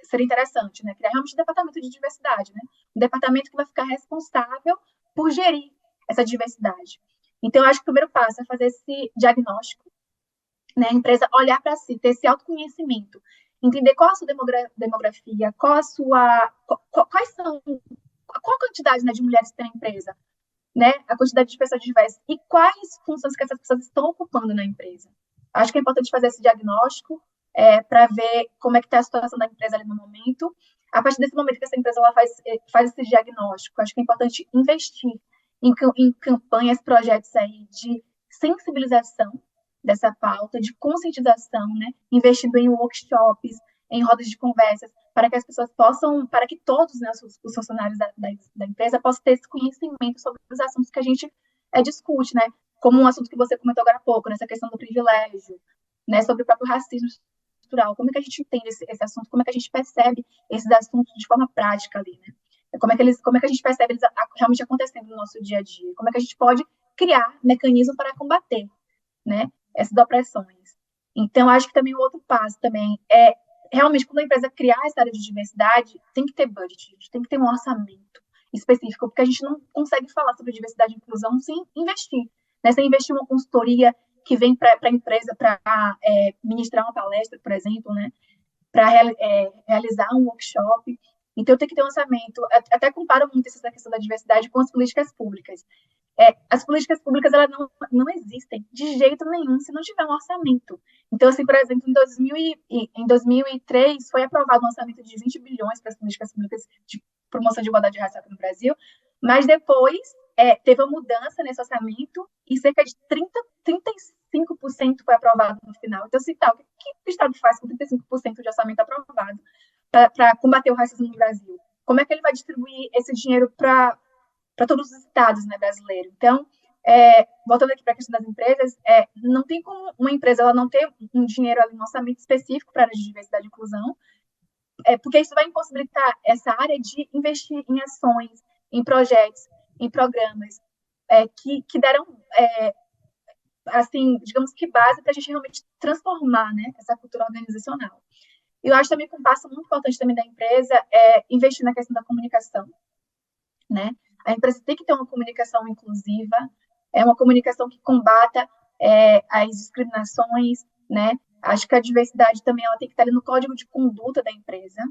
seria interessante, né? Criar realmente um departamento de diversidade, né? Um departamento que vai ficar responsável por gerir essa diversidade. Então, eu acho que o primeiro passo é fazer esse diagnóstico, né? A empresa olhar para si, ter esse autoconhecimento, entender qual a sua demografia, qual a quantidade, né, de mulheres que tem na empresa, né? A quantidade de pessoas diversas e quais funções que essas pessoas estão ocupando na empresa. Acho que é importante fazer esse diagnóstico, para ver como é que está a situação da empresa ali no momento. A partir desse momento que essa empresa ela faz esse diagnóstico, acho que é importante investir em campanhas, projetos aí de sensibilização dessa pauta, de conscientização, né? Investindo em workshops, em rodas de conversas, para que as pessoas possam, para que todos, né, os funcionários da empresa possam ter esse conhecimento sobre os assuntos que a gente discute, né? Como um assunto que você comentou agora há pouco, nessa questão do privilégio, né? Sobre o próprio racismo estrutural, como é que a gente entende esse assunto, como é que a gente percebe esses assuntos de forma prática ali, né? Como é que a gente percebe eles realmente acontecendo no nosso dia a dia? Como é que a gente pode criar mecanismos para combater, né, essas opressões? Então, acho que também o outro passo também é, realmente, quando a empresa criar essa área de diversidade, tem que ter budget, tem que ter um orçamento específico, porque a gente não consegue falar sobre diversidade e inclusão sem investir, né? Sem investir em uma consultoria que vem para a empresa para ministrar uma palestra, por exemplo, né, para realizar um workshop. Então, tem que ter um orçamento. Até comparo muito essa questão da diversidade com as políticas públicas. As políticas públicas elas não existem de jeito nenhum se não tiver um orçamento. Então, assim, por exemplo, em 2003 foi aprovado um orçamento de 20 bilhões para as políticas públicas de promoção de igualdade racial aqui no Brasil, mas depois teve uma mudança nesse orçamento e cerca de 35% foi aprovado no final. Então, assim, o que o Estado faz com 35% de orçamento aprovado para combater o racismo no Brasil? Como é que ele vai distribuir esse dinheiro para todos os estados, né, brasileiros? Então, voltando aqui para a questão das empresas, não tem como uma empresa ela não ter um dinheiro ali, um orçamento específico para a área de diversidade e inclusão, porque isso vai impossibilitar essa área de investir em ações, em projetos, em programas que deram, assim, digamos que base para a gente realmente transformar, né, essa cultura organizacional. E eu acho também que um passo muito importante também da empresa é investir na questão da comunicação, né? A empresa tem que ter uma comunicação inclusiva, uma comunicação que combata as discriminações, né? Acho que a diversidade também ela tem que estar ali no código de conduta da empresa.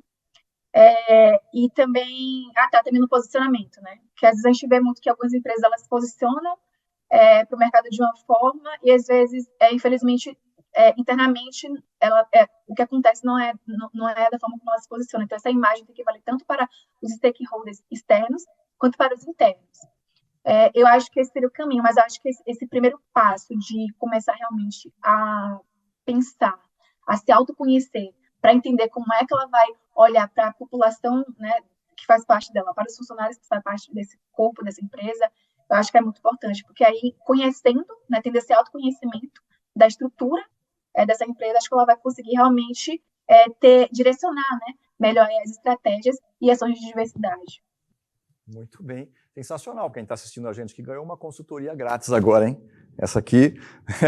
E também, também no posicionamento, né? Que às vezes a gente vê muito que algumas empresas elas se posicionam para o mercado de uma forma e às vezes, infelizmente, internamente, o que acontece não é da forma como ela se posiciona. Então, essa imagem tem que valer tanto para os stakeholders externos quanto para os internos. Eu acho que esse seria o caminho, mas eu acho que esse primeiro passo de começar realmente a pensar, a se autoconhecer, para entender como é que ela vai olhar para a população, né, que faz parte dela, para os funcionários que fazem parte desse corpo, dessa empresa, eu acho que é muito importante, porque aí, conhecendo, né, tendo esse autoconhecimento da estrutura dessa empresa, acho que ela vai conseguir realmente direcionar, né, melhor as estratégias e ações de diversidade. Muito bem. Sensacional. Quem está assistindo a gente que ganhou uma consultoria grátis agora, hein? Essa aqui,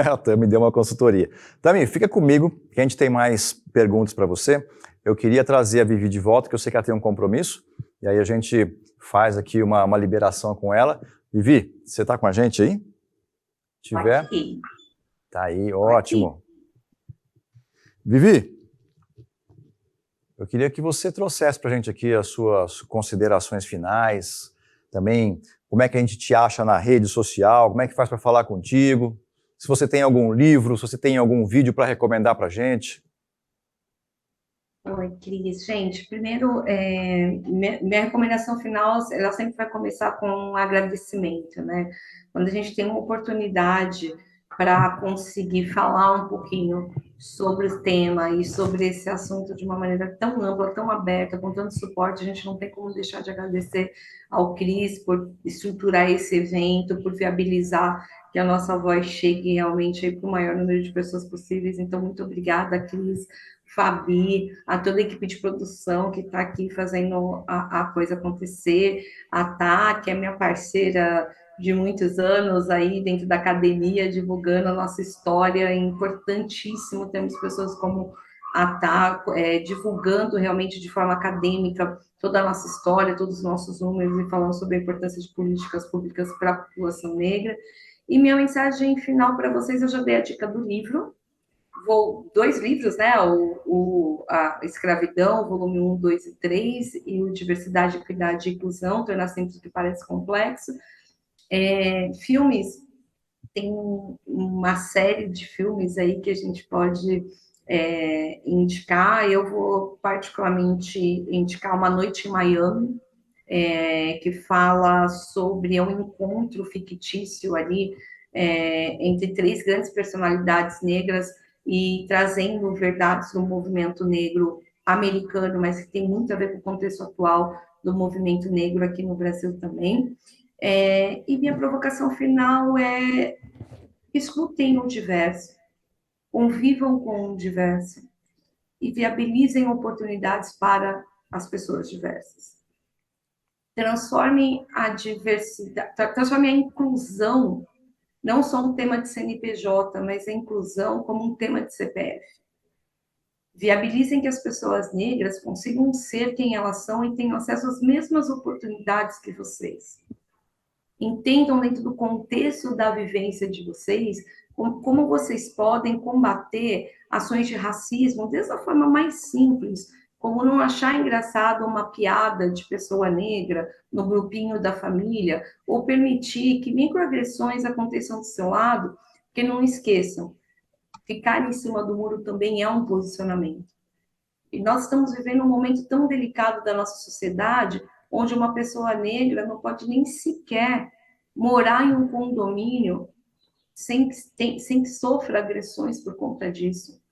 a Tami deu uma consultoria. Tami, fica comigo, que a gente tem mais perguntas para você. Eu queria trazer a Vivi de volta, que eu sei que ela tem um compromisso, e aí a gente faz aqui uma liberação com ela. Vivi, você está com a gente aí? Tiver? Aqui. Tá aí, ótimo. Vivi, eu queria que você trouxesse para a gente aqui as suas considerações finais, também como é que a gente te acha na rede social, como é que faz para falar contigo, se você tem algum livro, se você tem algum vídeo para recomendar para a gente. Oi, Cris. Gente, primeiro, minha recomendação final, ela sempre vai começar com um agradecimento, né? Quando a gente tem uma oportunidade para conseguir falar um pouquinho sobre o tema e sobre esse assunto de uma maneira tão ampla, tão aberta, com tanto suporte, a gente não tem como deixar de agradecer ao Cris por estruturar esse evento, por viabilizar que a nossa voz chegue realmente para o maior número de pessoas possíveis. Então, muito obrigada, Cris, Fabi, a toda a equipe de produção que está aqui fazendo a coisa acontecer, a Tá, que é minha parceira de muitos anos aí dentro da academia, divulgando a nossa história. É importantíssimo termos pessoas como a Tá, divulgando realmente de forma acadêmica toda a nossa história, todos os nossos números e falando sobre a importância de políticas públicas para a população negra. E minha mensagem final para vocês, eu já dei a dica do livro, dois livros, né? A Escravidão, volume 1, 2 e 3, e o Diversidade, Equidade e Inclusão, tornar simples o que parece complexo. Filmes, tem uma série de filmes aí que a gente pode indicar. Eu vou particularmente indicar Uma Noite em Miami, que fala sobre um encontro fictício ali entre três grandes personalidades negras e trazendo verdades do movimento negro americano, mas que tem muito a ver com o contexto atual do movimento negro aqui no Brasil também. E minha provocação final é: escutem o diverso, convivam com o diverso e viabilizem oportunidades para as pessoas diversas. Transforme a diversidade, transforme a inclusão não só um tema de CNPJ, mas a inclusão como um tema de CPF. Viabilizem que as pessoas negras consigam ser quem elas são e tenham acesso às mesmas oportunidades que vocês. Entendam dentro do contexto da vivência de vocês como vocês podem combater ações de racismo desde a forma mais simples, como não achar engraçado uma piada de pessoa negra no grupinho da família, ou permitir que microagressões aconteçam do seu lado, porque não esqueçam, ficar em cima do muro também é um posicionamento. E nós estamos vivendo um momento tão delicado da nossa sociedade, onde uma pessoa negra não pode nem sequer morar em um condomínio sem que sofra agressões por conta disso.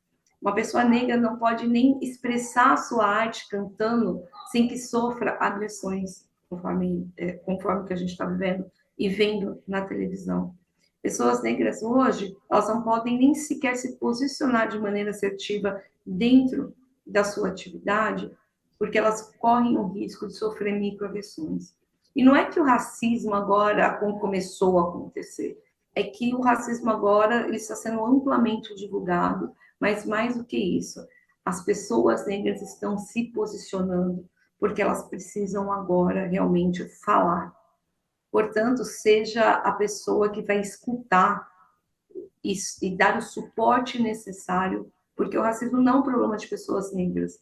Uma pessoa negra não pode nem expressar a sua arte cantando sem que sofra agressões, conforme o que a gente está vivendo e vendo na televisão. Pessoas negras hoje, elas não podem nem sequer se posicionar de maneira assertiva dentro da sua atividade, porque elas correm o risco de sofrer microagressões. E não é que o racismo agora começou a acontecer, é que o racismo agora ele está sendo amplamente divulgado, mas mais do que isso, as pessoas negras estão se posicionando, porque elas precisam agora realmente falar. Portanto, seja a pessoa que vai escutar e dar o suporte necessário, porque o racismo não é um problema de pessoas negras.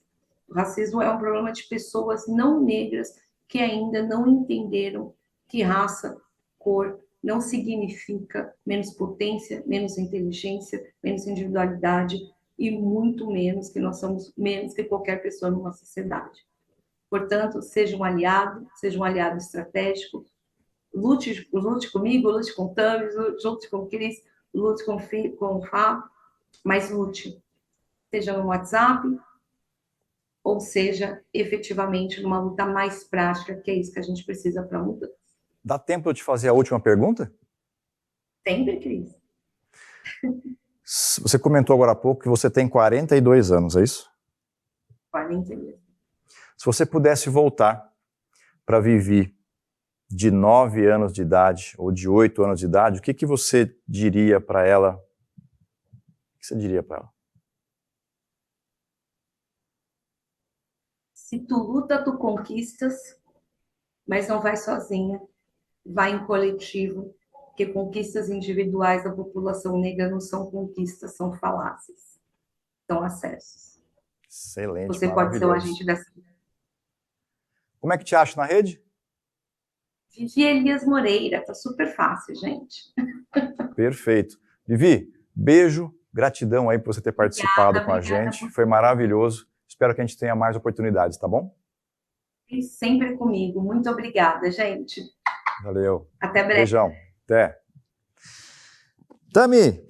O racismo é um problema de pessoas não negras que ainda não entenderam que raça, cor, não significa menos potência, menos inteligência, menos individualidade e muito menos que nós somos menos que qualquer pessoa numa sociedade. Portanto, seja um aliado estratégico, lute comigo, lute com o Tami, lute com o Cris, lute com o Fá, mas lute. Seja no WhatsApp, ou seja, efetivamente, numa luta mais prática, que é isso que a gente precisa para mudar. Dá tempo de eu te fazer a última pergunta? Sempre, Cris. Você comentou agora há pouco que você tem 42 anos, é isso? 42. Se você pudesse voltar para viver de 9 anos de idade ou de 8 anos de idade, o que você diria para ela? O que você diria para ela? Se tu luta, tu conquistas, mas não vai sozinha, vai em coletivo, porque conquistas individuais da população negra não são conquistas, são falácias, são acessos. Excelente, você pode ser o agente dessa. Como é que te acha na rede? Vivi Elias Moreira, tá super fácil, gente. Perfeito. Vivi, beijo, gratidão aí por você ter participado com a gente, foi maravilhoso. Espero que a gente tenha mais oportunidades, tá bom? E sempre comigo. Muito obrigada, gente. Valeu. Até breve. Beijão. Até. Tami,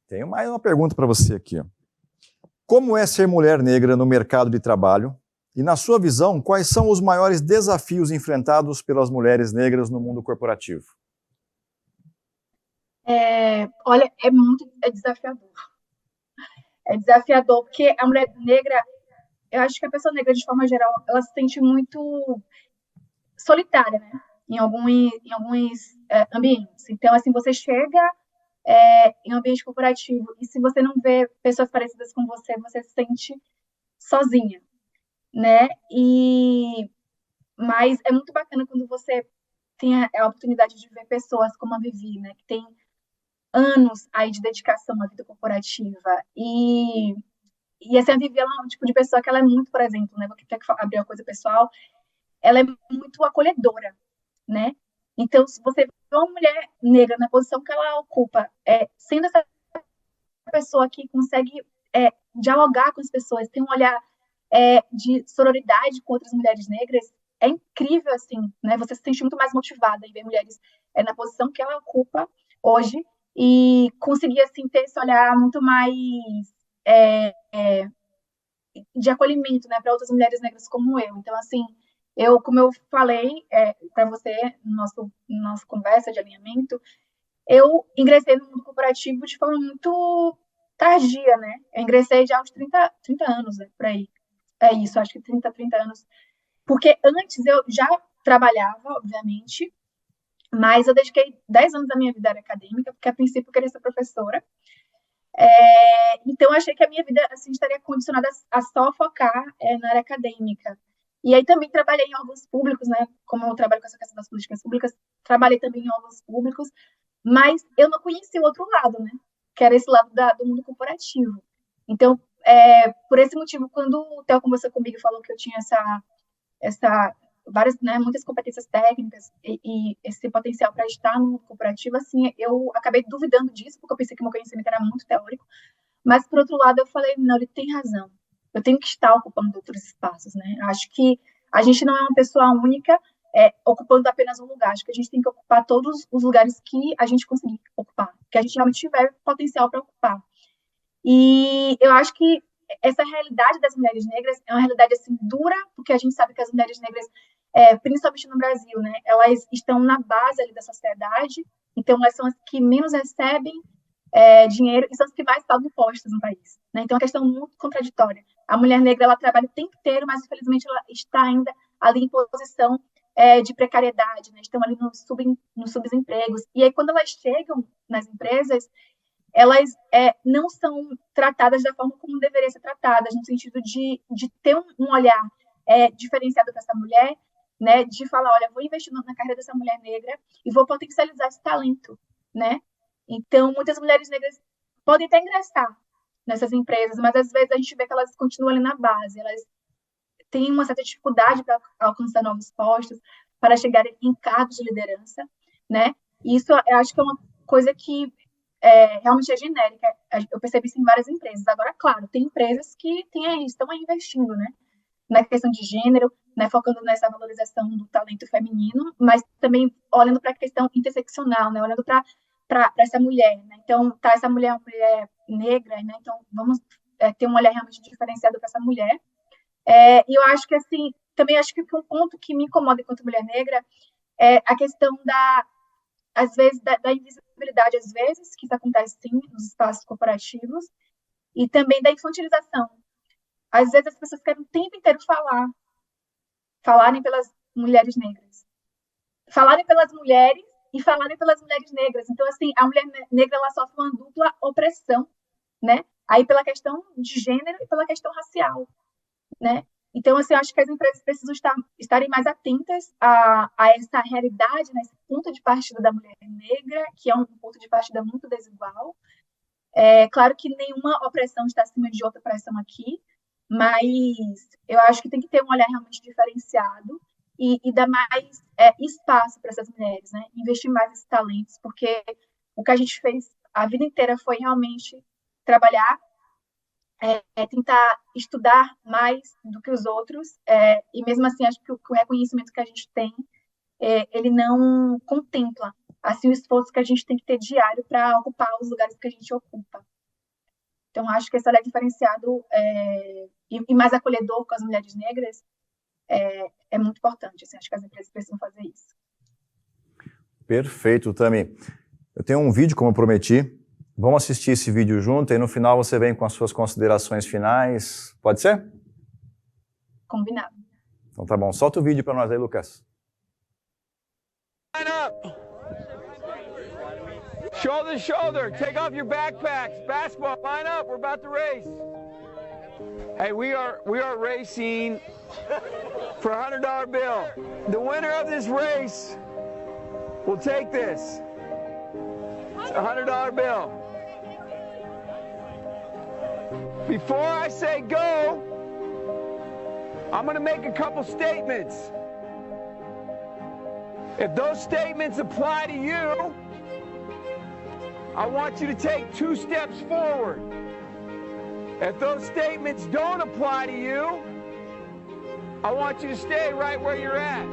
tenho mais uma pergunta para você aqui. Como é ser mulher negra no mercado de trabalho? E, na sua visão, quais são os maiores desafios enfrentados pelas mulheres negras no mundo corporativo? Olha, é desafiador. É desafiador porque a mulher negra, eu acho que a pessoa negra, de forma geral, ela se sente muito solitária, né? Em alguns ambientes. Então, assim, você chega em um ambiente corporativo e se você não vê pessoas parecidas com você, você se sente sozinha, né? Mas é muito bacana quando você tem a oportunidade de ver pessoas como a Vivi, né? Que tem anos aí de dedicação à vida corporativa e assim, a Vivi, ela é um tipo de pessoa que ela é muito, por exemplo, né? Vou ter que abrir uma coisa pessoal, ela é muito acolhedora, né? Então, se você vê uma mulher negra na posição que ela ocupa, sendo essa pessoa que consegue dialogar com as pessoas, tem um olhar de sororidade com outras mulheres negras, é incrível, assim, né? Você se sente muito mais motivada em ver mulheres na posição que ela ocupa hoje e conseguir, assim, ter esse olhar muito mais de acolhimento, né, para outras mulheres negras como eu. Então, assim, como eu falei para você no nossa conversa de alinhamento, eu ingressei no mundo corporativo de forma muito tardia, né? Eu ingressei já aos 30 anos, né, por aí. É isso, acho que 30 anos. Porque antes eu já trabalhava, obviamente, mas eu dediquei 10 anos da minha vida à área acadêmica, porque a princípio eu queria ser professora. Então eu achei que a minha vida assim, estaria condicionada a só focar na área acadêmica. E aí também trabalhei em órgãos públicos, né? Como eu trabalho com essa questão das políticas públicas, trabalhei também em órgãos públicos, mas eu não conhecia o outro lado, né? Que era esse lado do mundo corporativo. Então, por esse motivo, quando o Theo conversou comigo e falou que eu tinha muitas competências técnicas e esse potencial para estar no mundo corporativo, assim, eu acabei duvidando disso, porque eu pensei que meu conhecimento era muito teórico, mas, por outro lado, eu falei, não, ele tem razão, eu tenho que estar ocupando outros espaços, né? Acho que a gente não é uma pessoa única ocupando apenas um lugar, acho que a gente tem que ocupar todos os lugares que a gente conseguir ocupar, que a gente realmente tiver potencial para ocupar. E eu acho que essa realidade das mulheres negras é uma realidade assim dura, porque a gente sabe que as mulheres negras, principalmente no Brasil, né, elas estão na base ali da sociedade, então elas são as que menos recebem dinheiro e são as que mais pagam impostos no país, né? Então é uma questão muito contraditória. A mulher negra, ela trabalha o tempo inteiro, mas infelizmente ela está ainda ali em posição de precariedade, né? Estão ali nos subempregos. E aí quando elas chegam nas empresas, elas não são tratadas da forma como deveriam ser tratadas, no sentido de ter um olhar diferenciado para essa mulher, né, de falar, olha, vou investir na carreira dessa mulher negra e vou potencializar esse talento, né? Então, muitas mulheres negras podem até ingressar nessas empresas, mas às vezes a gente vê que elas continuam ali na base, elas têm uma certa dificuldade para alcançar novos postos, para chegarem em cargos de liderança, né? E isso eu acho que é uma coisa que realmente é genérica. Eu percebi isso em várias empresas. Agora, claro, tem empresas que estão investindo, né, na questão de gênero, né, focando nessa valorização do talento feminino, mas também olhando para a questão interseccional, né, olhando para essa mulher, né? Então, essa mulher é uma mulher negra, né? Então, vamos ter um olhar realmente diferenciado para essa mulher. E eu acho que, assim, também acho que um ponto que me incomoda enquanto mulher negra é a questão às vezes, da invisibilidade, às vezes, que isso acontece, sim, nos espaços corporativos, e também da infantilização. Às vezes, as pessoas querem o tempo inteiro falarem pelas mulheres negras, falarem pelas mulheres e falarem pelas mulheres negras. Então, assim, a mulher negra, ela sofre uma dupla opressão, né? Aí pela questão de gênero e pela questão racial, né? Então, assim, eu acho que as empresas precisam estarem mais atentas a essa realidade, né? Esse ponto de partida da mulher negra, que é um ponto de partida muito desigual. Claro que nenhuma opressão está acima de outra opressão aqui, mas eu acho que tem que ter um olhar realmente diferenciado e dar mais espaço para essas mulheres, né? Investir mais nesses talentos, porque o que a gente fez a vida inteira foi realmente trabalhar, tentar estudar mais do que os outros, e mesmo assim acho que o reconhecimento que a gente tem, ele não contempla assim o esforço que a gente tem que ter diário para ocupar os lugares que a gente ocupa. Então acho que esse olhar diferenciado e mais acolhedor com as mulheres negras é muito importante. Assim, acho que as empresas precisam fazer isso. Perfeito, Tami. Eu tenho um vídeo, como eu prometi. Vamos assistir esse vídeo junto e no final você vem com as suas considerações finais. Pode ser? Combinado. Então tá bom. Solta o vídeo para nós aí, Lucas. Line up. Shoulder to shoulder. Take off your backpacks. Basketball. Line up. We're about to race. Hey, we are racing for a $100 bill. The winner of this race will take this. It's a $100 bill. Before I say go, I'm going to make a couple statements. If those statements apply to you, I want you to take 2 steps forward. If those statements don't apply to you, I want you to stay right where you're at.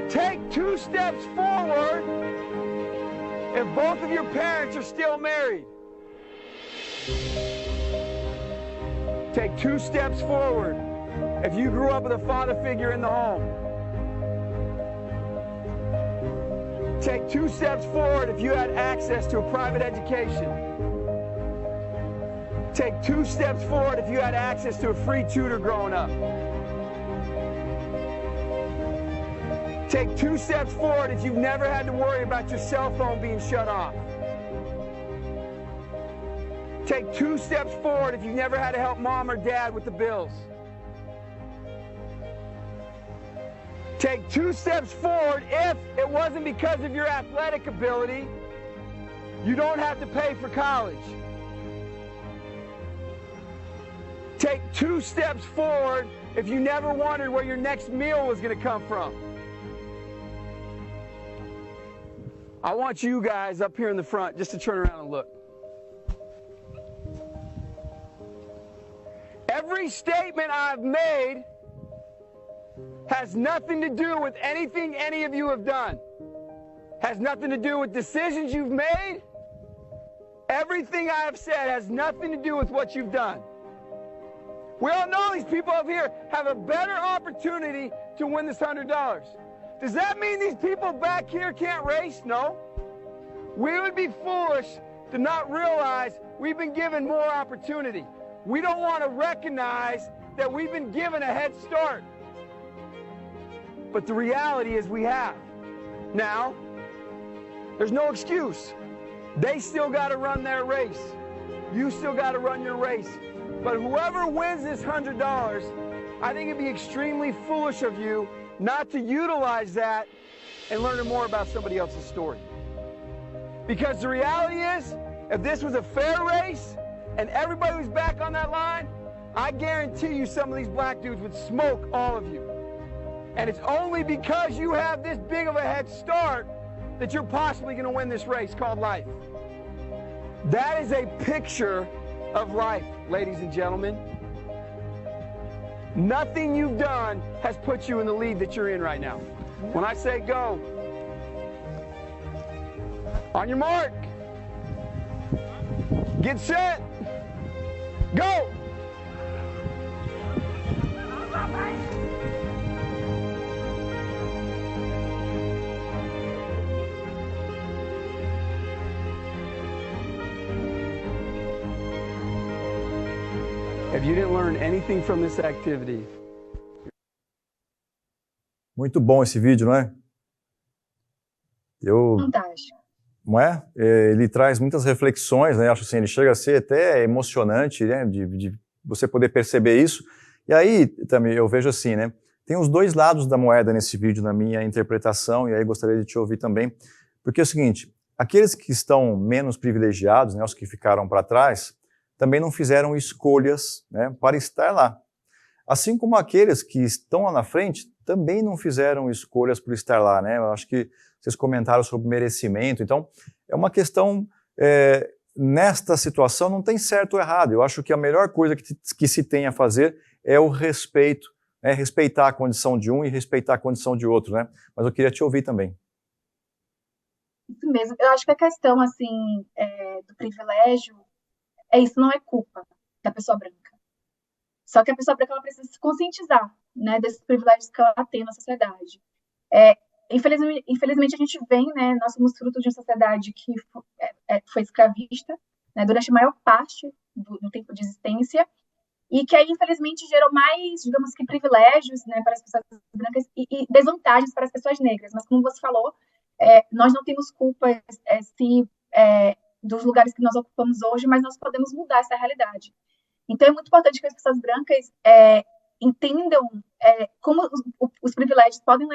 Take 2 steps forward if both of your parents are still married. Take 2 steps forward if you grew up with a father figure in the home. Take 2 steps forward if you had access to a private education. Take 2 steps forward if you had access to a free tutor growing up. Take 2 steps forward if you've never had to worry about your cell phone being shut off. Take 2 steps forward if you've never had to help mom or dad with the bills. Take 2 steps forward if it wasn't because of your athletic ability, you don't have to pay for college. Take 2 steps forward if you never wondered where your next meal was going to come from. I want you guys up here in the front just to turn around and look. Every statement I've made has nothing to do with anything any of you have done. Has nothing to do with decisions you've made. Everything I have said has nothing to do with what you've done. We all know these people up here have a better opportunity to win this $100. Does that mean these people back here can't race? No. We would be foolish to not realize we've been given more opportunity. We don't want to recognize that we've been given a head start. But the reality is we have. Now, there's no excuse. They still got to run their race. You still got to run your race. But whoever wins this $100, I think it'd be extremely foolish of you not to utilize that and learn more about somebody else's story. Because the reality is, if this was a fair race and everybody was back on that line, I guarantee you some of these black dudes would smoke all of you. And it's only because you have this big of a head start that you're possibly going to win this race called life. That is a picture of life, ladies and gentlemen. Nothing you've done has put you in the lead that you're in right now. When I say go, on your mark, get set, go! If you didn't learn anything from this activity. Muito bom esse vídeo, não é? Fantástico. Não é? Ele traz muitas reflexões, né? Acho assim, ele chega a ser até emocionante, né? De você poder perceber isso. E aí, também, eu vejo assim, né? Tem os dois lados da moeda nesse vídeo, na minha interpretação, e aí gostaria de te ouvir também. Porque é o seguinte, aqueles que estão menos privilegiados, né? Os que ficaram para trás, também não fizeram escolhas, né? Para estar lá. Assim como aqueles que estão lá na frente, também não fizeram escolhas por estar lá, né? Eu acho que vocês comentaram sobre merecimento. Então, é uma questão, nesta situação não tem certo ou errado. Eu acho que a melhor coisa que se tem a fazer é o respeito, né? Respeitar a condição de um e respeitar a condição de outro, né? Mas eu queria te ouvir também. Isso mesmo. Eu acho que a questão, assim, do privilégio, isso não é culpa da pessoa branca. Só que a pessoa branca ela precisa se conscientizar, né, desses privilégios que ela tem na sociedade. Infelizmente a gente vem, né, nós somos fruto de uma sociedade que foi escravista, né, durante a maior parte do tempo de existência, e que aí, infelizmente, gerou mais, digamos que, privilégios, né, para as pessoas brancas e desvantagens para as pessoas negras. Mas, como você falou, nós não temos culpa dos lugares que nós ocupamos hoje, mas nós podemos mudar essa realidade. Então, é muito importante que as pessoas brancas entendam como os privilégios podem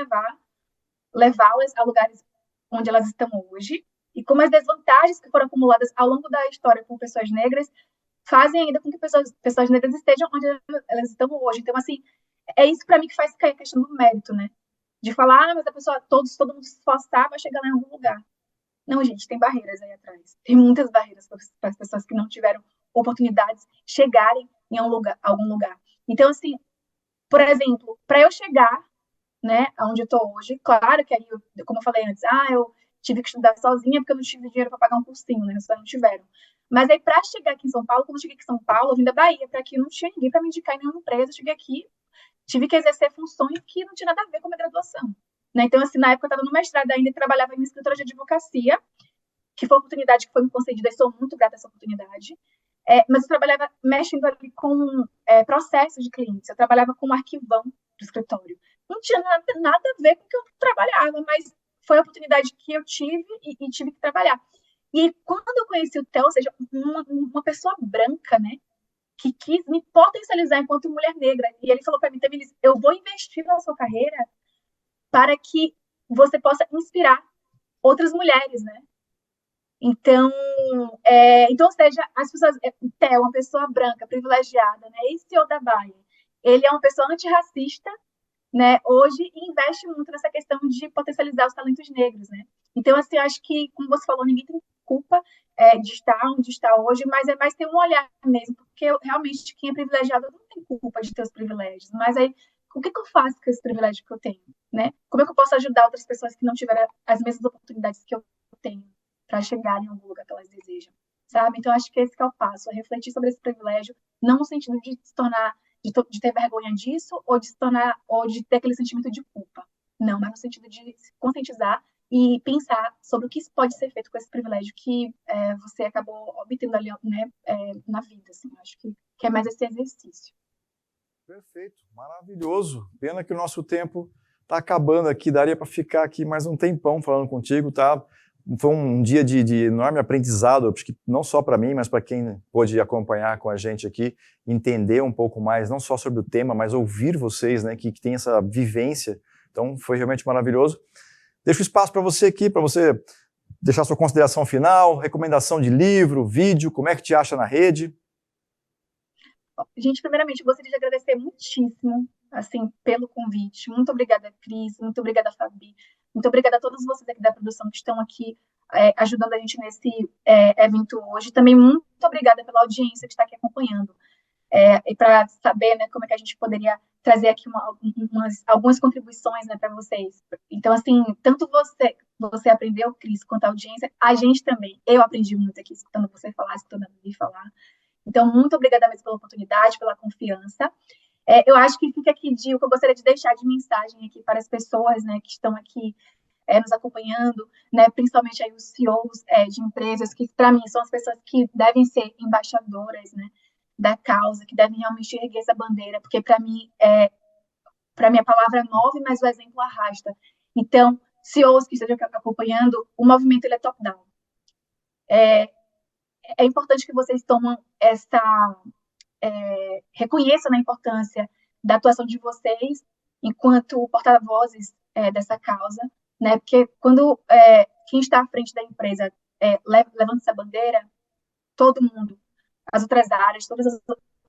levá-las a lugares onde elas estão hoje e como as desvantagens que foram acumuladas ao longo da história por pessoas negras fazem ainda com que pessoas negras estejam onde elas estão hoje. Então, assim, é isso para mim que faz cair a questão do mérito, né? De falar, mas a pessoa, todo mundo se esforçar vai chegar lá em algum lugar. Não, gente, tem barreiras aí atrás. Tem muitas barreiras para as pessoas que não tiveram oportunidades chegarem em algum lugar. Então, assim, por exemplo, para eu chegar, né, aonde eu estou hoje, claro que aí, como eu falei antes, eu tive que estudar sozinha porque eu não tive dinheiro para pagar um cursinho, né, não tiveram. Mas aí, para chegar aqui em São Paulo, quando eu cheguei aqui em São Paulo, eu vim da Bahia, para aqui não tinha ninguém para me indicar em nenhuma empresa, eu cheguei aqui, tive que exercer funções que não tinha nada a ver com a minha graduação. Né? Então, assim, na época eu estava no mestrado ainda e trabalhava em escritório de advocacia, que foi uma oportunidade que foi me concedida, e sou muito grata a essa oportunidade. Mas eu trabalhava mexendo ali com processos de clientes, eu trabalhava com um arquivão do escritório. Não tinha nada a ver com o que eu trabalhava, mas foi a oportunidade que eu tive e tive que trabalhar. E quando eu conheci o Theo, ou seja, uma pessoa branca, né, que quis me potencializar enquanto mulher negra, e ele falou para mim, Tamiris, eu vou investir na sua carreira para que você possa inspirar outras mulheres, né? Então, ou seja, as pessoas, o Theo é uma pessoa branca, privilegiada, né? Ex-CEO da Bayer. Ele é uma pessoa antirracista, né? Hoje investe muito nessa questão de potencializar os talentos negros, né? Então, assim, eu acho que, como você falou, ninguém tem culpa de estar onde está hoje, mas é mais ter um olhar mesmo, porque realmente quem é privilegiado não tem culpa de ter os privilégios, mas aí, o que eu faço com esse privilégio que eu tenho, né? Como é que eu posso ajudar outras pessoas que não tiveram as mesmas oportunidades que eu tenho para chegar em algum lugar que elas desejam, sabe? Então, acho que esse que é o passo, é refletir sobre esse privilégio, não no sentido de se tornar, de ter vergonha disso, ou de se tornar, ou de ter aquele sentimento de culpa. Não, mas no sentido de se conscientizar e pensar sobre o que pode ser feito com esse privilégio que você acabou obtendo ali, né, na vida, assim. Acho que é mais esse exercício. Perfeito, maravilhoso. Pena que o nosso tempo está acabando aqui, daria para ficar aqui mais um tempão falando contigo, tá? Foi um dia de enorme aprendizado, acho que não só para mim, mas para quem pôde acompanhar com a gente aqui, entender um pouco mais, não só sobre o tema, mas ouvir vocês, né, que tem essa vivência. Então, foi realmente maravilhoso. Deixo espaço para você aqui, para você deixar sua consideração final, recomendação de livro, vídeo, como é que te acha na rede? Gente, primeiramente, gostaria de agradecer muitíssimo, assim, pelo convite. Muito obrigada, Cris, muito obrigada, Fabi. Muito obrigada a todos vocês aqui da produção que estão aqui ajudando a gente nesse evento hoje. Também muito obrigada pela audiência que está aqui acompanhando. e para saber, né, como é que a gente poderia trazer aqui algumas contribuições, né, para vocês. Então, assim, tanto você aprendeu, Cris, quanto a audiência, a gente também. Eu aprendi muito aqui, escutando você falar, escutando a Vivi falar. Então, muito obrigada mesmo pela oportunidade, pela confiança. Eu acho que fica aqui o que eu gostaria de deixar de mensagem aqui para as pessoas, né, que estão aqui nos acompanhando, né, principalmente aí os CEOs de empresas, que para mim são as pessoas que devem ser embaixadoras, né, da causa, que devem realmente erguer essa bandeira, porque para mim a palavra move, mas o exemplo arrasta. Então, CEOs que estejam acompanhando, o movimento ele é top-down. É importante que vocês reconheçam a importância da atuação de vocês enquanto porta-vozes dessa causa, né? Porque quando quem está à frente da empresa levanta essa bandeira, todo mundo, as outras áreas, todas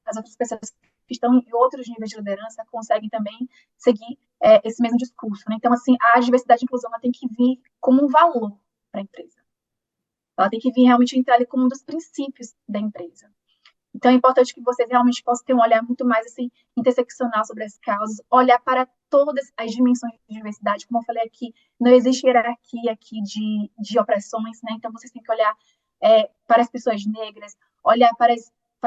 as outras pessoas que estão em outros níveis de liderança conseguem também seguir esse mesmo discurso, né? Então, assim, a diversidade e inclusão ela tem que vir como um valor para a empresa. Ela tem que vir realmente entrar ali como um dos princípios da empresa. Então, é importante que vocês realmente possam ter um olhar muito mais assim, interseccional sobre as causas, olhar para todas as dimensões de diversidade. Como eu falei aqui, não existe hierarquia aqui de opressões, né? Então, vocês têm que olhar para as pessoas negras, olhar para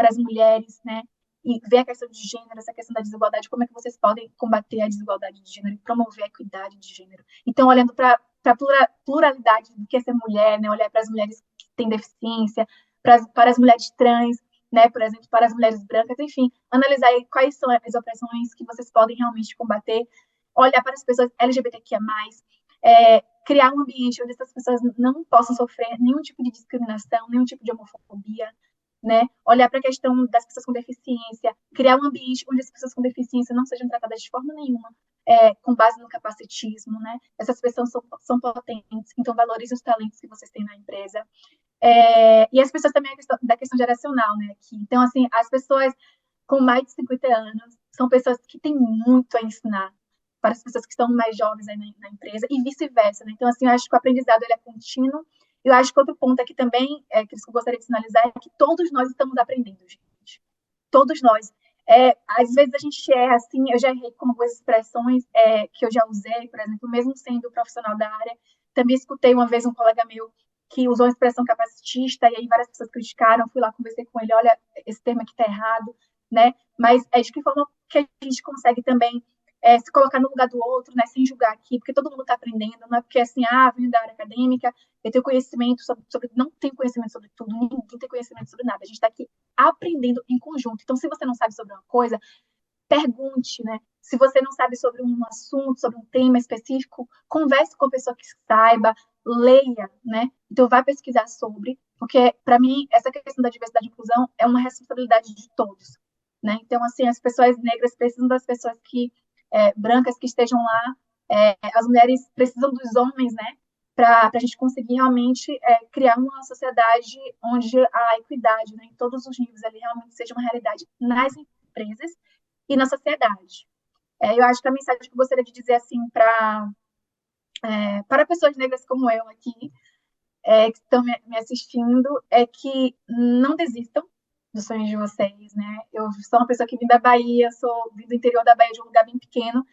as mulheres, né? E ver a questão de gênero, essa questão da desigualdade, como é que vocês podem combater a desigualdade de gênero e promover a equidade de gênero. Então, olhando para a pluralidade do que é ser mulher, né? Olhar para as mulheres que têm deficiência, para as mulheres trans, né, por exemplo, para as mulheres brancas, enfim, analisar aí quais são as opressões que vocês podem realmente combater, olhar para as pessoas LGBTQIA+, criar um ambiente onde essas pessoas não possam sofrer nenhum tipo de discriminação, nenhum tipo de homofobia, né, olhar para a questão das pessoas com deficiência, criar um ambiente onde as pessoas com deficiência não sejam tratadas de forma nenhuma com base no capacitismo, né, essas pessoas são potentes, então valorizem os talentos que vocês têm na empresa. E as pessoas também, da questão geracional, né? Aqui. Então, assim, as pessoas com mais de 50 anos são pessoas que têm muito a ensinar para as pessoas que estão mais jovens aí na empresa e vice-versa, né? Então, assim, eu acho que o aprendizado ele é contínuo. Eu acho que outro ponto aqui também, que eu gostaria de sinalizar, é que todos nós estamos aprendendo, gente. Todos nós. Às vezes a gente erra, assim, eu já errei com algumas expressões que eu já usei, por exemplo, mesmo sendo profissional da área. Também escutei uma vez um colega meu que usou a expressão capacitista, e aí várias pessoas criticaram, fui lá, conversei com ele, olha, esse termo aqui está errado, né? Mas de que forma que a gente consegue também se colocar no lugar do outro, né? Sem julgar aqui, porque todo mundo está aprendendo, não é porque assim, venho da área acadêmica, eu tenho conhecimento sobre não tenho conhecimento sobre tudo, ninguém tem conhecimento sobre nada, a gente está aqui aprendendo em conjunto. Então, se você não sabe sobre uma coisa, pergunte, né? Se você não sabe sobre um assunto, sobre um tema específico, converse com a pessoa que saiba, leia, né? Então, vai pesquisar sobre, porque, para mim, essa questão da diversidade e inclusão é uma responsabilidade de todos, né? Então, assim, as pessoas negras precisam das pessoas brancas que estejam lá, as mulheres precisam dos homens, né? Para a gente conseguir realmente criar uma sociedade onde a equidade, né, em todos os níveis ali realmente seja uma realidade nas empresas e na sociedade. Eu acho que a mensagem que eu gostaria de dizer assim para pessoas negras como eu aqui, que estão me assistindo, é que não desistam dos sonhos de vocês, né? Eu sou uma pessoa que vim da Bahia, vim do interior da Bahia, de um lugar bem pequeno,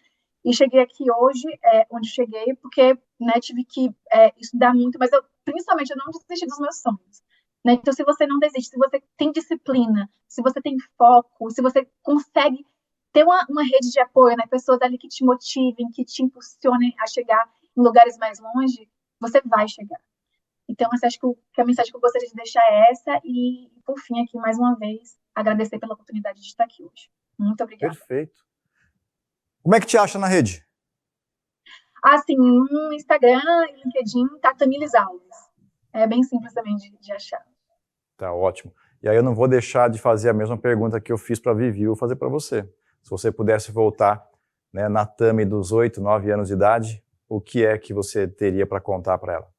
e cheguei aqui hoje, onde cheguei, porque, né, tive que estudar muito, mas principalmente eu não desisti dos meus sonhos. Né? Então, se você não desiste, se você tem disciplina, se você tem foco, se você consegue ter uma rede de apoio, né? Pessoas ali que te motivem, que te impulsionem a chegar em lugares mais longe, você vai chegar. Então, eu acho que a mensagem que eu gostaria de deixar é essa e, por fim, aqui, mais uma vez, agradecer pela oportunidade de estar aqui hoje. Muito obrigada. Perfeito. Como é que te acha na rede? Assim, no Instagram e LinkedIn, tá Tamires Alves. É bem simples também de achar. Tá ótimo. E aí eu não vou deixar de fazer a mesma pergunta que eu fiz para a Vivi, vou fazer para você. Se você pudesse voltar, né, na Tami dos 8, 9 anos de idade, o que é que você teria para contar para ela?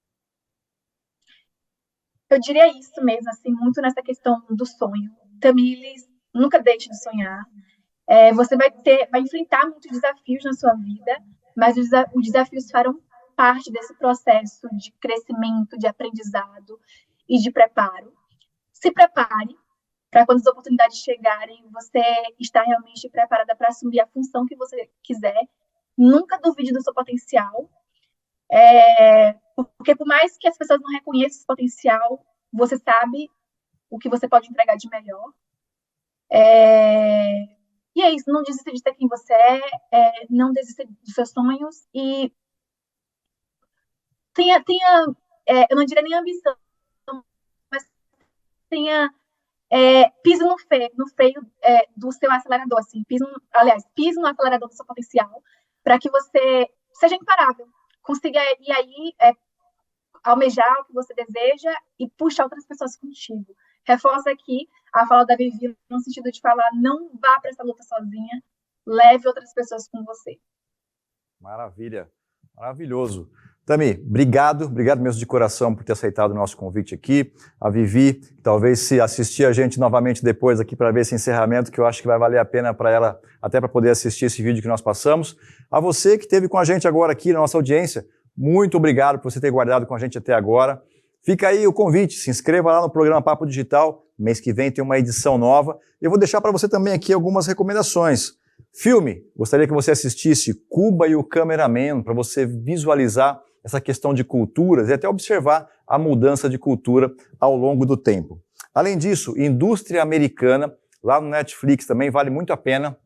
Eu diria isso mesmo, assim, muito nessa questão do sonho. Tamires, nunca deixe de sonhar. Você vai enfrentar muitos desafios na sua vida, mas os desafios farão parte desse processo de crescimento, de aprendizado e de preparo. Se prepare, para quando as oportunidades chegarem, você estar realmente preparada para assumir a função que você quiser. Nunca duvide do seu potencial, porque por mais que as pessoas não reconheçam esse potencial, você sabe o que você pode entregar de melhor. E é isso, não desista de ser quem você não desista dos seus sonhos e tenha eu não diria nem ambição, mas tenha pise no freio do seu acelerador, assim, pise no acelerador do seu potencial, para que você seja imparável, consiga ir aí almejar o que você deseja e puxar outras pessoas contigo. Reforça aqui a fala da Vivi no sentido de falar, não vá para essa luta sozinha, leve outras pessoas com você. Maravilha, maravilhoso. Tami, obrigado mesmo de coração por ter aceitado o nosso convite aqui. A Vivi, talvez se assistir a gente novamente depois aqui para ver esse encerramento, que eu acho que vai valer a pena para ela, até para poder assistir esse vídeo que nós passamos. A você que esteve com a gente agora aqui na nossa audiência, muito obrigado por você ter guardado com a gente até agora. Fica aí o convite, se inscreva lá no programa Papo Digital, mês que vem tem uma edição nova. Eu vou deixar para você também aqui algumas recomendações. Filme, gostaria que você assistisse Cuba e o Cameraman, para você visualizar essa questão de culturas e até observar a mudança de cultura ao longo do tempo. Além disso, Indústria Americana, lá no Netflix também vale muito a pena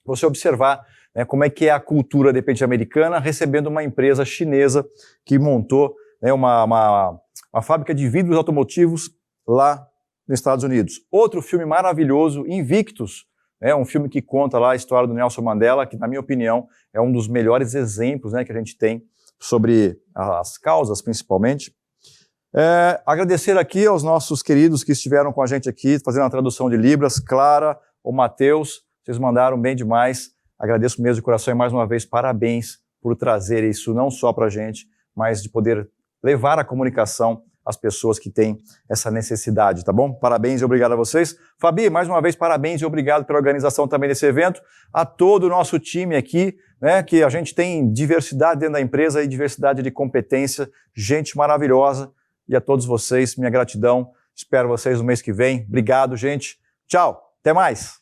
você observar, né, como é que é a cultura, de repente, americana, recebendo uma empresa chinesa que montou, né, uma fábrica de vidros automotivos lá nos Estados Unidos. Outro filme maravilhoso, Invictus, um filme que conta lá a história do Nelson Mandela, que, na minha opinião, é um dos melhores exemplos, né, que a gente tem sobre as causas, principalmente. Agradecer aqui aos nossos queridos que estiveram com a gente aqui, fazendo a tradução de Libras, Clara, o Matheus, vocês mandaram bem demais. Agradeço mesmo de coração e, mais uma vez, parabéns por trazer isso não só para a gente, mas de poder levar a comunicação às pessoas que têm essa necessidade, tá bom? Parabéns e obrigado a vocês. Fabi, mais uma vez, parabéns e obrigado pela organização também desse evento. A todo o nosso time aqui, né, que a gente tem diversidade dentro da empresa e diversidade de competência, gente maravilhosa. E a todos vocês, minha gratidão. Espero vocês no mês que vem. Obrigado, gente. Tchau. Até mais.